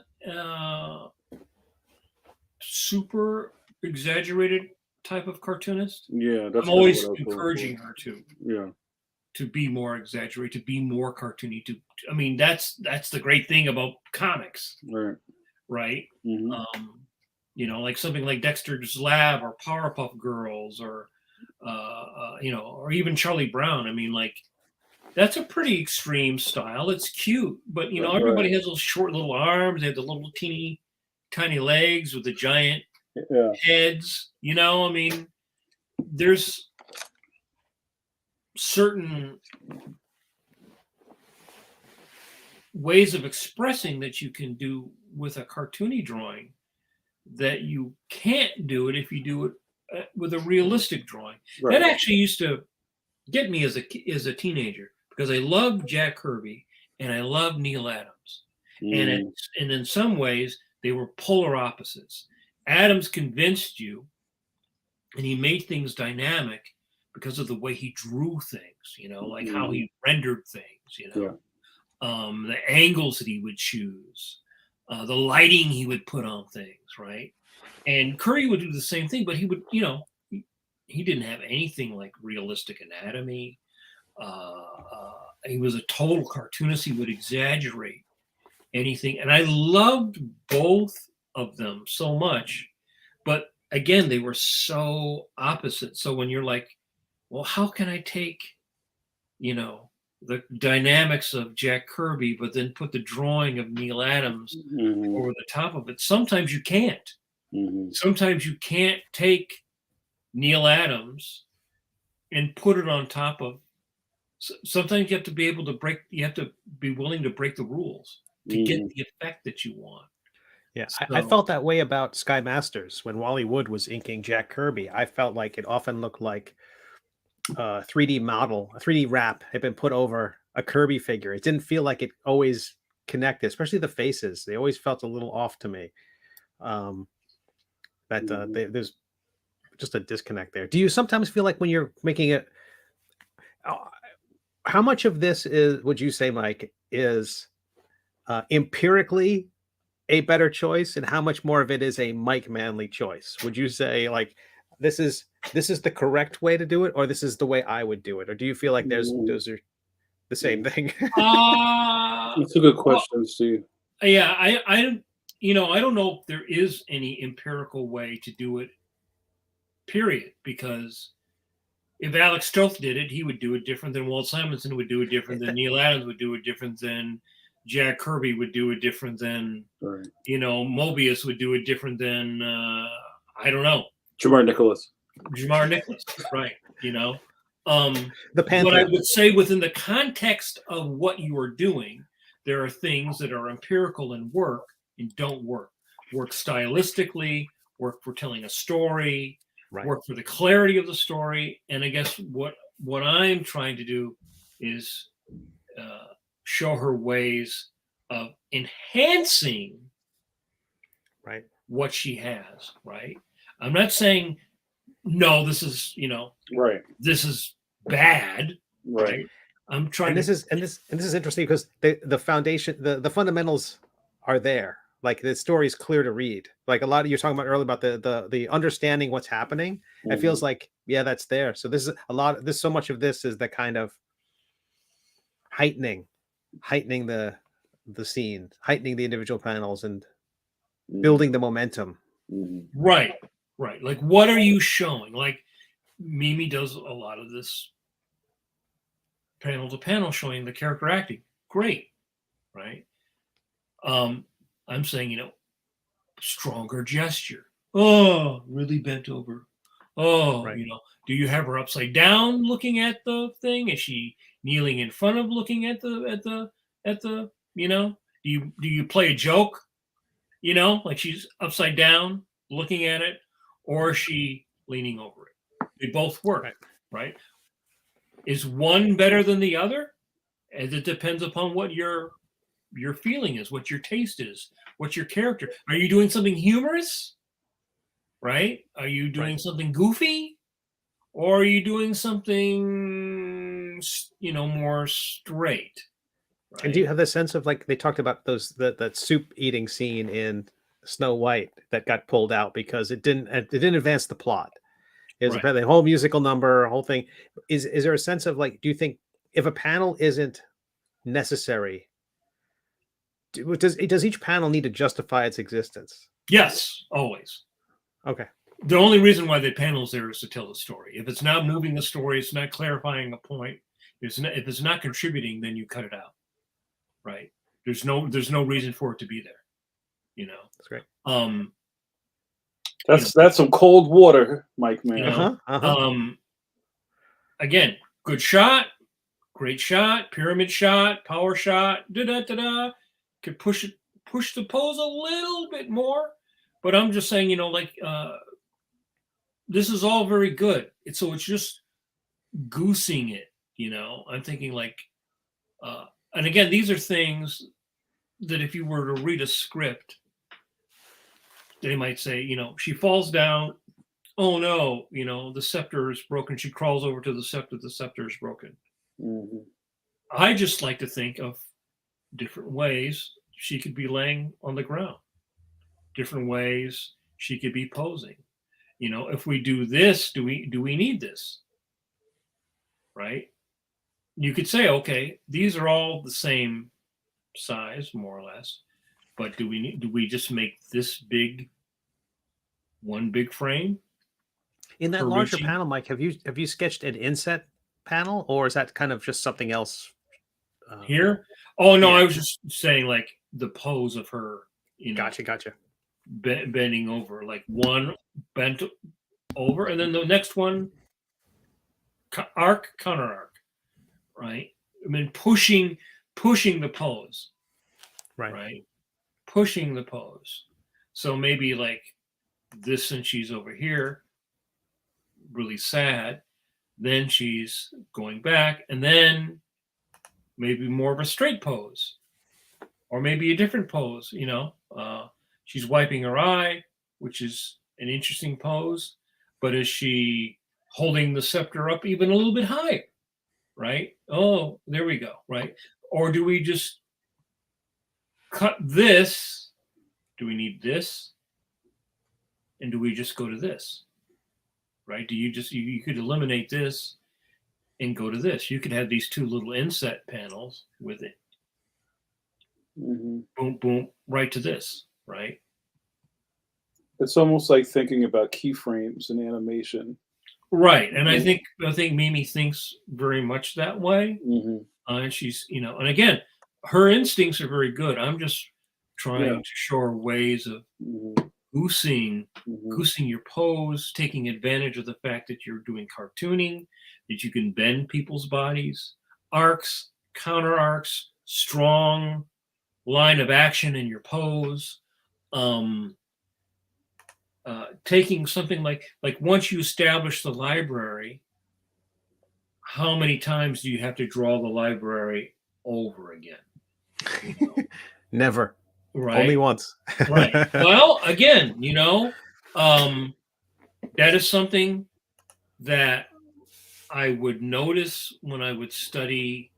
C: super exaggerated type of cartoonist.
A: Yeah, that's
C: I'm
A: kinda
C: always
A: what I was going
C: encouraging
A: for.
C: her
A: Yeah.
C: to be more exaggerated, to be more cartoony. I mean, that's the great thing about comics,
A: Right.
C: right?
A: Mhm.
C: Like something like Dexter's Lab or Powerpuff Girls, or or even Charlie Brown. I mean, like that's a pretty extreme style. It's cute, but
A: Right.
C: everybody has those short little arms. They have the little teeny tiny legs with the giant
A: Yeah.
C: heads. I mean, there's certain ways of expressing that you can do with a cartoony drawing that you can't do it if you do it with a realistic drawing.
A: Right.
C: That actually used to get me as a teenager, because I loved Jack Kirby and I loved Neil Adams,
A: Mm.
C: and in some ways they were polar opposites. Adams convinced you, and he made things dynamic because of the way he drew things, like how
A: Mhm.
C: he rendered things,
A: Yeah.
C: the angles that he would choose, the lighting he would put on things, right? And Curry would do the same thing, but he would, he didn't have anything like realistic anatomy. He was a total cartoonist. He would exaggerate anything, and I loved both of them so much. But again, they were so opposite. So when you're like, well, how can I take, the dynamics of Jack Kirby, but then put the drawing of Neil Adams
A: Mhm.
C: over the top of it? Sometimes you can't.
A: Mhm.
C: Sometimes you can't take Neil Adams and put it on top of. Sometimes you have to be able to break. You have to be willing to break the rules to get
A: Mhm.
C: the effect that you want.
B: Yeah, I
C: So
B: felt that way about Sky Masters when Wally Wood was inking Jack Kirby. I felt like it often looked like a 3D model, a 3D wrap had been put over a Kirby figure. It didn't feel like it always connected, especially the faces. They always felt a little off to me. Um,
A: Mhm.
B: there's just a disconnect there. Do you sometimes feel like when you're making it, uh, how much of this is, would you say, Mike, is empirically a better choice, and how much more of it is a Mike Manley choice? Would you say like this is the correct way to do it, or this is the way I would do it, or do you feel like
A: Mhm.
B: those are the same
A: Mhm.
B: thing?
A: That's a good
C: well,
A: question, Steve.
C: yeah, I don't, I don't know if there is any empirical way to do it. Period, because if Alex Toth did it, he would do it different than Walt Simonson would do it different than Neil Adams would do it different than Jack Kirby would do it different than
A: Right.
C: Mobius would do it different than I don't know,
A: Jamar Nicholas.
C: Jamar Nicholas, right? Um,
B: The
C: but I
B: Panther.
C: would say within the context of what you are doing, there are things that are empirical and work and don't work. Work stylistically, work for telling a story,
B: Right.
C: work for the clarity of the story. And I guess what I'm trying to do is show her ways of enhancing
B: Right.
C: what she has. Right. I'm not saying no.
A: Right.
C: This is bad,
A: Right.
C: right? I'm
B: And
C: trying to.
B: this is interesting because the foundation, the fundamentals are there. Like the story is clear to read. Like a lot of you're talking about earlier about the understanding what's happening. It
A: Mhm.
B: feels like, yeah, that's there. So this is a lot. This so much of this is the kind of heightening the scene, heightening the individual panels, and
A: Mhm.
B: building the momentum.
A: Mhm.
C: Right, right. Like, what are you showing? Like, Mimi does a lot of this panel to panel showing the character acting. Great, right? Um, I'm saying, stronger gesture. Oh, really bent over. Oh,
B: Right.
C: do you have her upside down looking at the thing? Is she kneeling in front of looking at the do you play a joke? Like she's upside down looking at it, or is she leaning over it? They both work,
B: Right.
C: right? Is one better than the other? And it depends upon what your feeling is, what your taste is, what's your character. Are you doing something humorous? Right? Are you
B: Right.
C: doing something goofy? Or are you doing something more straight?
B: And do you
C: Right?
B: have the sense of like they talked about that soup eating scene in Snow White that got pulled out because it didn't advance the plot. Is
C: Right.
B: the whole musical number, whole thing. Is there a sense of like, do you think if a panel isn't necessary, does each panel need to justify its existence?
C: Yes, always.
B: Okay.
C: The only reason why the panel's there is to tell the story. If it's not moving the story, it's not clarifying a point. If it's not contributing, then you cut it out. Right? There's no reason for it to be there. You know.
B: That's great.
A: That's some cold water, Mike, man.
C: You know, again, good shot, great shot, pyramid shot, power shot, da da da da. Could push the pose a little bit more, but I'm just saying, like this is all very good. It's just goosing it. I'm thinking like, and again, these are things that if you were to read a script, they might say, she falls down. Oh no, the scepter is broken. She crawls over to the scepter is broken.
A: Mm-hmm.
C: I just like to think of different ways she could be laying on the ground, different ways she could be posing. If we do this, do we need this? Right? You could say, okay, these are all the same size, more or less, but do we just make this big one big frame?
B: In that larger panel, Mike, have you sketched an inset panel, or is that kind of just something else?
C: Here? Oh no,
B: yeah.
C: I was just saying like the pose of her.
B: Gotcha.
C: Bending over, like one bent over, and then the next one counter arc, right? I mean, pushing the pose, right? Pushing the pose. So maybe like this, and she's over here, really sad. Then she's going back, and then maybe more of a straight pose, or maybe a different pose. She's wiping her eye, which is an interesting pose, but is she holding the scepter up even a little bit higher? Right? Oh, there we go. Right? Or do we just cut this? Do we need this? And do we just go to this? Right? Do you just you could eliminate this and go to this? You could have these two little inset panels with it.
A: Mm-hmm.
C: Boom, boom, right to this. Right?
A: It's almost like thinking about keyframes in animation.
C: Right, and I think Mimi thinks very much that way.
A: Mm-hmm.
C: And she's, and again, her instincts are very good. I'm just trying to show her ways of goosing your pose, taking advantage of the fact that you're doing cartooning, that you can bend people's bodies, arcs, counter arcs, strong line of action in your pose. Taking something like once you establish the library, how many times do you have to draw the library over again?
B: Never.
C: Right.
B: Only once.
C: Right. Well, again, that is something that I would notice when I would study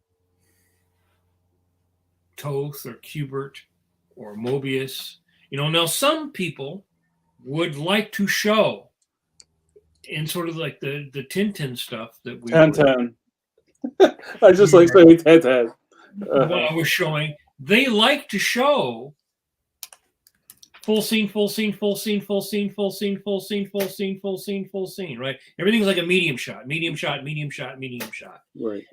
C: Toth or Kubert or Mobius. Now some people would like to show in sort of like the Tintin stuff that we
A: Tintin. I just like saying Tintin.
C: What I was showing, they like to show full scene, full scene, full scene, full scene, full scene, full scene, full scene, full scene, full scene, right? Everything's like a medium shot, medium shot, medium shot, medium shot.
A: Right.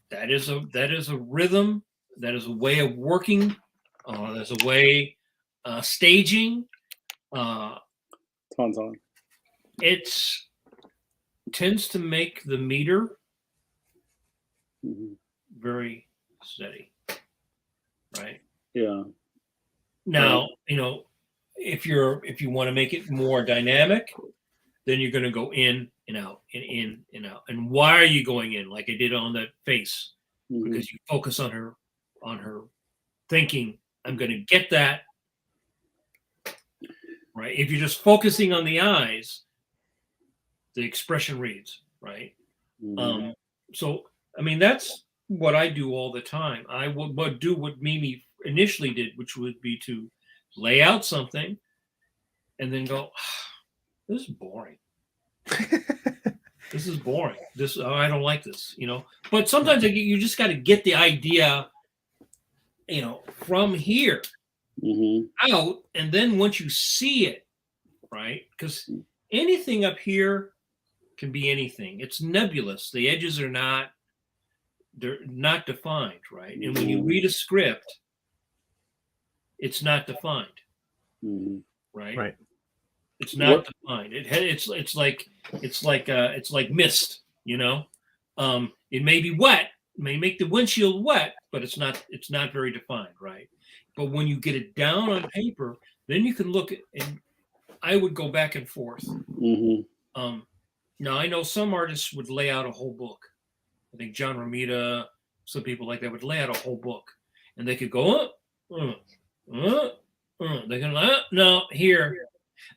C: That is a rhythm. That is a way of working. There's a way staging.
A: Tauntaun.
C: It tends to make the meter very steady, right?
A: Yeah.
C: Now, if you want to make it more dynamic, then you're going to go in and out and in and out. And why are you going in? Like I did on the face, because you focus on her thinking, I'm going to get that. Right. If you're just focusing on the eyes, the expression reads, right? So, I mean, that's what I do all the time. I would do what Mimi initially did, which would be to lay out something and then go, this is boring. This is boring. I don't like this, But sometimes you just got to get the idea, from here out, and then once you see it, right? Because anything up here can be anything. It's nebulous. The edges they're not defined, right? And when you read a script, it's not defined, right?
B: Right.
C: It's not defined. It's like mist, It may be wet, may make the windshield wet, but it's not very defined, right? But when you get it down on paper, then you can look at, and I would go back and forth. Now I know some artists would lay out a whole book. I think John Romita, some people like that would lay out a whole book, and they could go, they can no here,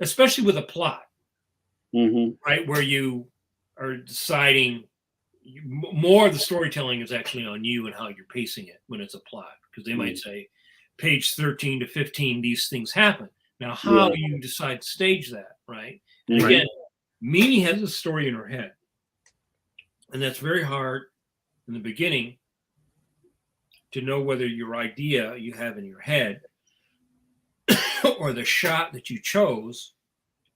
C: especially with a plot, right, where you are deciding. More of the storytelling is actually on you and how you're pacing it when it's a plot, because they might say, page 13 to 15, these things happen. Now, how do you decide to stage that, right? And again, Mimi has a story in her head, and that's very hard in the beginning to know whether your idea you have in your head or the shot that you chose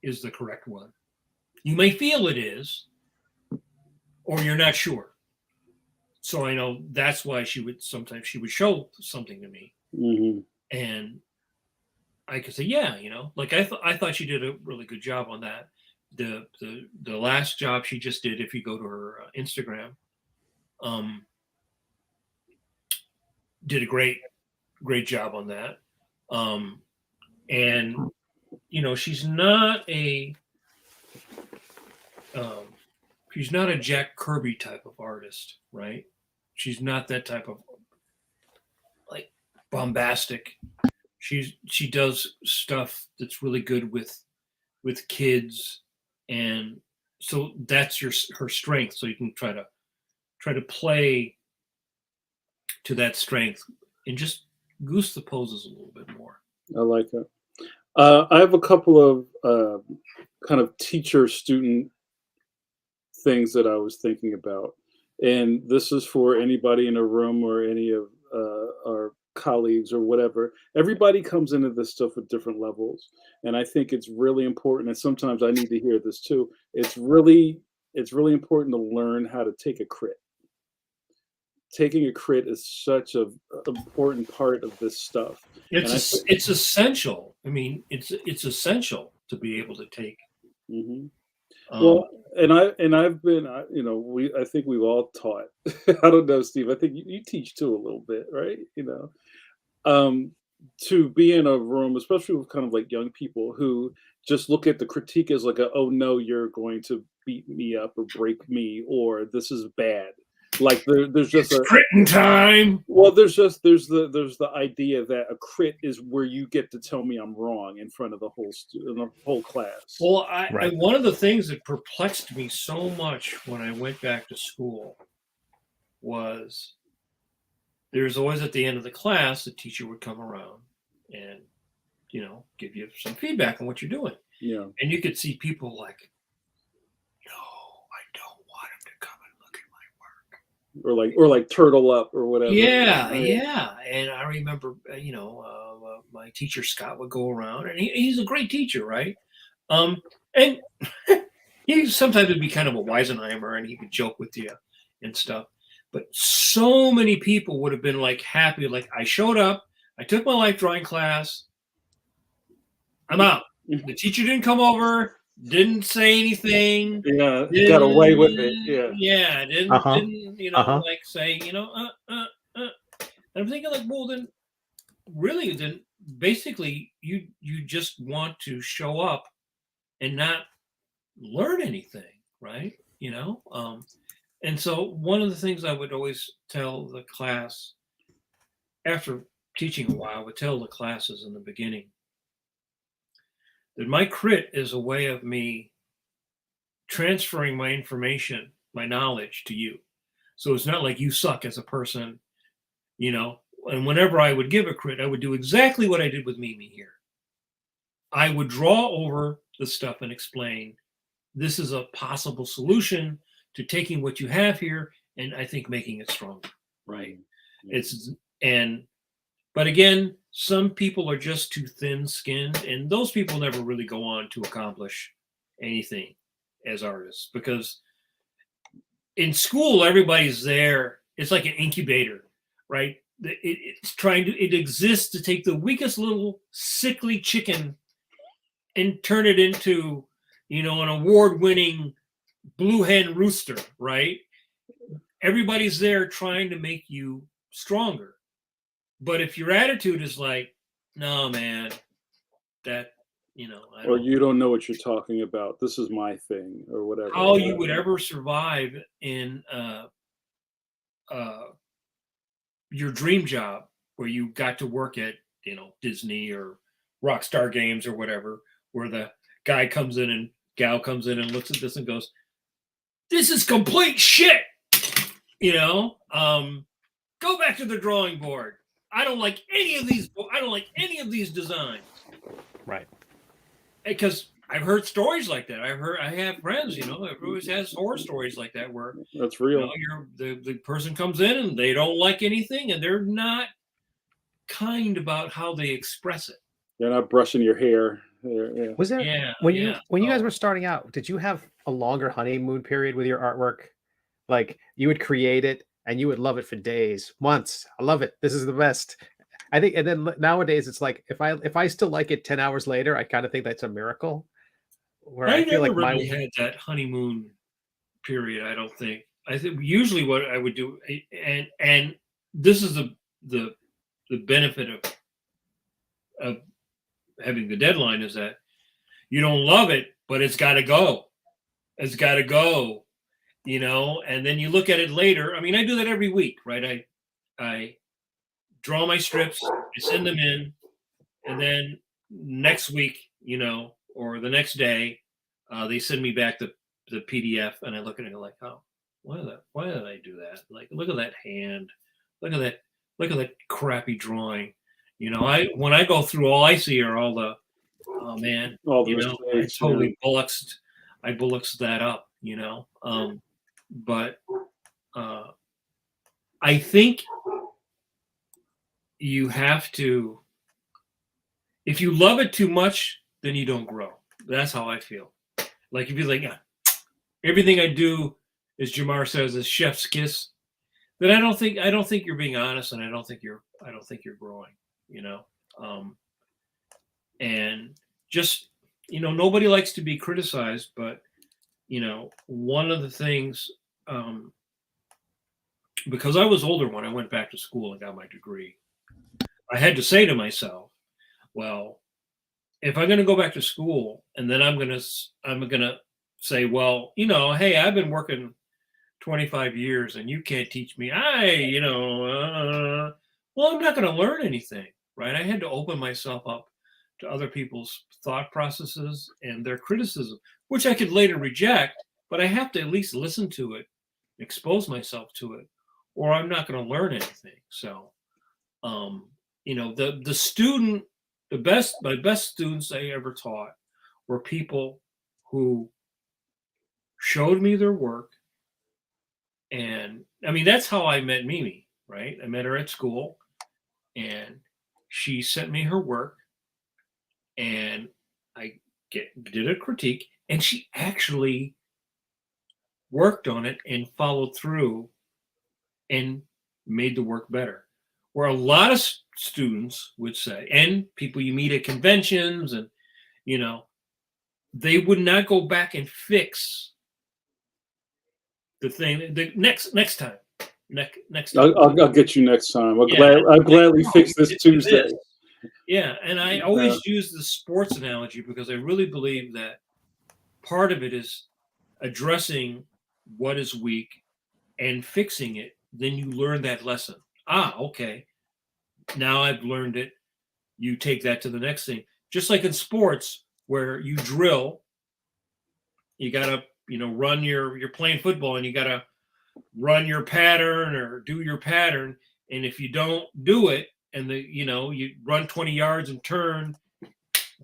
C: is the correct one. You may feel it is, or you're not sure. So I know that's why sometimes she would show something to me, and I could say, yeah, like I thought she did a really good job on that. The last job she just did, if you go to her Instagram, did a great job on that. And she's not a Jack Kirby type of artist, right? She's not that type of like bombastic. She does stuff that's really good with kids, and so that's her strength. So you can try to play to that strength and just goose the poses a little bit more.
A: I like it. I have a couple of kind of teacher-student things that I was thinking about, and this is for anybody in a room or any of our colleagues or whatever. Everybody comes into this stuff with different levels, and I think it's really important. And sometimes I need to hear this too. It's really important to learn how to take a crit. Taking a crit is such an important part of this stuff.
C: It's essential. I mean, it's essential to be able to take.
A: Well, and I've been, I think we've all taught. I don't know, Steve. I think you teach too a little bit, right? To be in a room, especially with kind of like young people who just look at the critique as like oh no, you're going to beat me up or break me, or this is bad. Like there's just
C: a critting time.
A: Well, there's the idea that a crit is where you get to tell me I'm wrong in front of the whole class.
C: Well, one of the things that perplexed me so much when I went back to school was there's always at the end of the class the teacher would come around and give you some feedback on what you're doing.
A: Yeah,
C: and you could see people like,
A: or like turtle up or whatever.
C: Yeah. And I remember, my teacher Scott would go around, and he's a great teacher, right? And he sometimes would be kind of a Weisenheimer, and he could joke with you and stuff. But so many people would have been like happy, like I showed up, I took my life drawing class, I'm out. The teacher didn't come over. Didn't say anything.
A: Yeah, got away with it.
C: Yeah. Didn't like say, And I'm thinking like, well, then really, then basically you just want to show up and not learn anything, right? And so one of the things I would always tell the class after teaching a while, I would tell the classes in the beginning that my crit is a way of me transferring my information, my knowledge to you. So it's not like you suck as a person, and whenever I would give a crit, I would do exactly what I did with Mimi here. I would draw over the stuff and explain, this is a possible solution to taking what you have here and I think making it stronger, right? It's and but again, some people are just too thin-skinned, and those people never really go on to accomplish anything as artists because in school everybody's there. It's like an incubator, right? It exists to take the weakest little sickly chicken and turn it into, an award-winning blue hen rooster, right? Everybody's there trying to make you stronger. But if your attitude is like, no, man, that,
A: Or you don't know what you're talking about. This is my thing, or whatever.
C: how you would ever survive in your dream job where you got to work at, Disney or Rockstar Games or whatever, where the guy comes in and gal comes in and looks at this and goes, this is complete shit. Go back to the drawing board. I don't like any of these designs.
B: Right.
C: Because I've heard stories like that. I have friends, everybody has horror stories like that where
A: that's real.
C: The person comes in and they don't like anything and they're not kind about how they express it.
A: They're not brushing your hair. Yeah.
B: Was there when you guys were starting out, did you have a longer honeymoon period with your artwork? Like you would create it and you would love it for days, months. I love it. This is the best. I think, and then nowadays it's like if I still like it 10 hours later, I kind of think that's a miracle.
C: Where I feel like really had that honeymoon period. I don't think. I think usually what I would do, and this is the benefit of having the deadline is that you don't love it, but it's got to go. It's got to go. And then you look at it later. I mean, I do that every week, right? I draw my strips, I send them in, and then next week, or the next day, they send me back the PDF, and I look at it and go like, oh, why did I do that? Like, look at that hand, look at that crappy drawing. When I go through, all I see are all the, oh man, I totally bullocks that up, but I think you have to, if you love it too much, then you don't grow. That's how I feel. Like if you're like, everything I do, as Jamar says, is chef's kiss, then I don't think you're being honest, and I don't think you're growing, and just, nobody likes to be criticized, but one of the things, because I was older when I went back to school and got my degree, I had to say to myself, well, if I'm going to go back to school and then I'm going to say, well, hey, I've been working 25 years and you can't teach me. Well, I'm not going to learn anything, right? I had to open myself up to other people's thought processes and their criticism, which I could later reject, but I have to at least listen to it, expose myself to it, or I'm not going to learn anything. So, the student, my best students I ever taught were people who showed me their work. And I mean, that's how I met Mimi, right? I met her at school and she sent me her work and I did a critique, and she actually worked on it and followed through and made the work better. Where a lot of students would say, and people you meet at conventions, and they would not go back and fix the thing. The next time. Next time.
A: I'll get you next time. I'll gladly fix this Tuesday.
C: Yeah, and I always use the sports analogy because I really believe that part of it is addressing what is weak and fixing it. Then you learn that lesson. Okay. Now I've learned it. You take that to the next thing. Just like in sports where you drill, you got to, run you're playing football and you got to run your pattern or do your pattern. And if you don't do it and you run 20 yards and turn,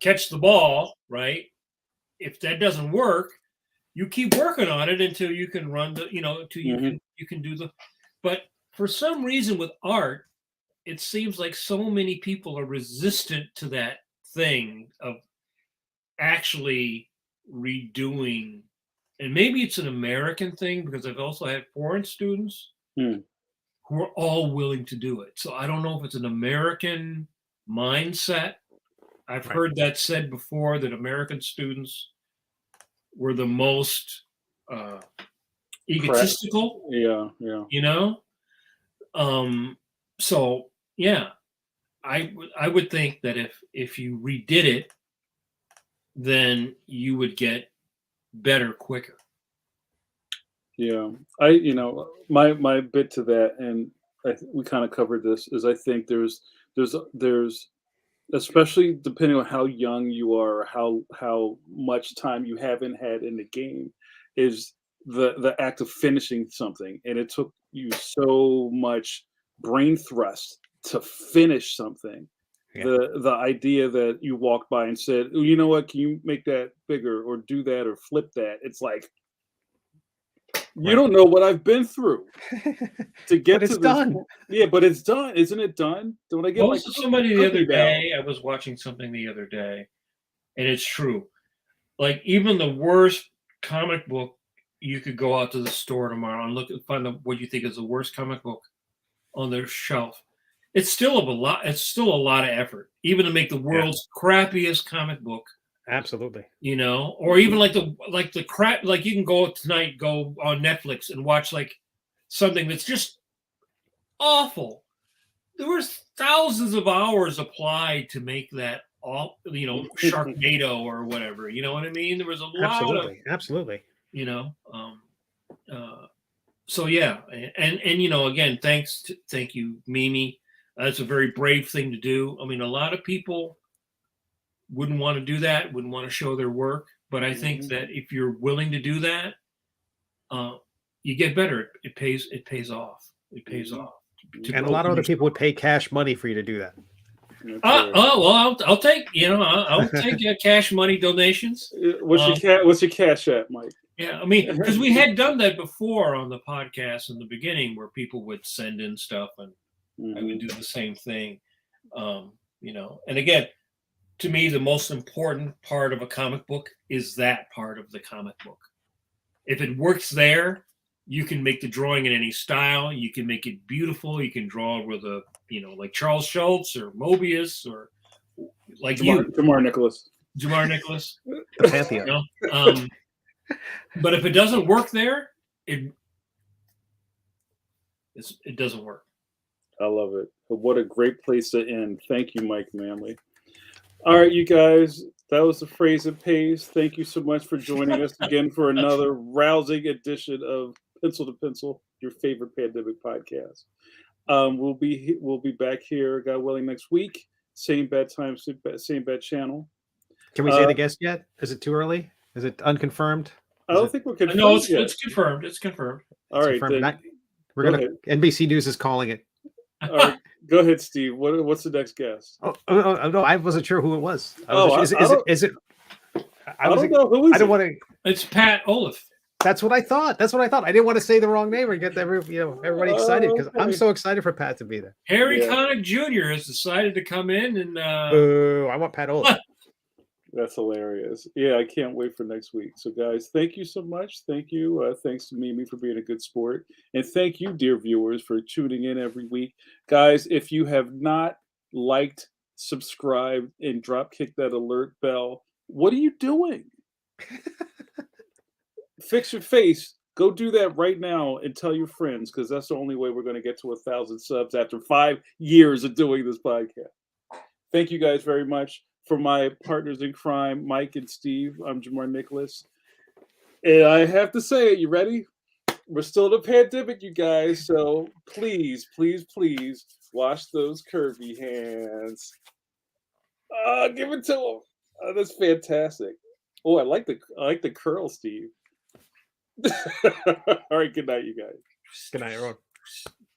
C: catch the ball, right? If that doesn't work, you keep working on it until you can run the, until
A: Mhm.
C: you can do the. But for some reason with art, it seems like so many people are resistant to that thing of actually redoing. And maybe it's an American thing because I've also had foreign students
A: Hmm.
C: who are all willing to do it. So I don't know if it's an American mindset. I've
B: Right.
C: heard that said before that American students were the most uh,
A: Pratt.
C: egotistical,
A: Yeah, yeah.
C: you know. Um, so yeah, I would think that if you redid it, then you would get better quicker.
A: Yeah, my bit to that, and we kind of covered this, is I think there's especially depending on how young you are, or how much time you haven't had in the game, is the act of finishing something, and it took you so much brain thrust to finish something.
B: Yeah.
A: The idea that you walked by and said, "Oh, you know what? Can you make that bigger, or do that, or flip that?" It's like, you
B: Right.
A: don't know what I've been through to
B: But
A: get
B: it's
A: to this
B: done.
A: point. Yeah, but it's done. Isn't it done? Don't I get my
C: Also, somebody the
A: cookie
C: other
A: now?
C: day, I was watching something the other day, and it's true. Like even the worst comic book, you could go out to the store tomorrow and look and find what you think is the worst comic book on their shelf. It's still of a lot. It's still a lot of effort, even to make the
B: Yeah.
C: world's crappiest comic book.
B: Absolutely.
C: Or even like the crap. Like you can go tonight, go on Netflix and watch like something that's just awful. There was thousands of hours applied to make that all, Sharknado or whatever. You know what I mean? There was a lot of,
B: Absolutely. Absolutely.
C: you know, uh, so yeah, and again, thank you, Mimi. That's a very brave thing to do. I mean, a lot of people wouldn't want to do that, wouldn't want to show their work, but I think
A: Mhm.
C: that if you're willing to do that, uh, you get better. It pays. It pays off. It pays
A: Mhm.
C: off to
B: And a
A: Mhm.
B: lot of
C: open
B: other
C: your.
B: people would pay cash money for you to do that.
A: That's right.
C: Well, I'll take I'll take cash money donations. Um,
A: What's your cash at, Mike?
C: yeah, I mean, because we had done that before on the podcast in the beginning, where people would send in stuff, and I would
A: Mhm.
C: do the same thing. And again, to me, the most important part of a comic book is that part of the comic book. If it works there, you can make the drawing in any style. You can make it beautiful. You can draw with like Charles Schultz or Mobius or like you,
A: Jamar Nicholas.
C: Jamar Nicholas.
B: The Pantheon.
C: You know, um, but if it doesn't work there, it it doesn't work.
A: I love it. But what a great place to end. Thank you, Mike Manley. All right, you guys, that was the phrase it pays. Thank you so much for joining us again for another rousing edition of Pencil to Pencil, your favorite pandemic podcast. We'll be back here, God willing, next week. Same bad time, same bad channel.
B: Can we say
A: Uh,
B: the guest yet? Is it too early? Is it unconfirmed?
A: I
B: Is
A: don't
B: it
A: think we're
C: No,
A: confirmed yet.
C: it's confirmed. It's confirmed.
A: All
B: it's
A: right,
B: confirmed?
A: then
B: We're
A: go
B: gonna
A: ahead.
B: NBC News is calling it.
A: All right, go ahead, Steve. What's the next guest?
B: No, I wasn't sure who it was. I
A: Oh,
B: was.
A: I don't.
B: Is it? I
A: I
B: was.
A: don't know who
B: I
A: is
B: don't
A: it.
B: want to.
C: It's Pat Olaf.
B: That's what I thought. That's what I thought. I didn't want to say the wrong name or get everybody excited because I'm
A: Okay.
B: so excited for Pat to be there.
C: Harry
A: Yeah.
C: Connick Jr. has decided to come in and
B: Boo! I want Pat Olaf.
A: That's hilarious. Yeah, I can't wait for next week. So, guys, thank you so much. Thank you. Thanks to Mimi for being a good sport. And thank you, dear viewers, for tuning in every week. Guys, if you have not liked, subscribed, and drop kick that alert bell, what are you doing? Fix your face. Go do that right now and tell your friends, because that's the only way we're going to get to 1,000 subs after 5 years of doing this podcast. Thank you guys very much. For my partners in crime, Mike and Steve, I'm Jamar Nicholas. And I have to say it, you ready? We're still in a pandemic, you guys. So please, please, please wash those curvy hands. Give it to them. That's fantastic. Oh, I like the curl, Steve. All right, good night, you guys.
B: Good night, everyone.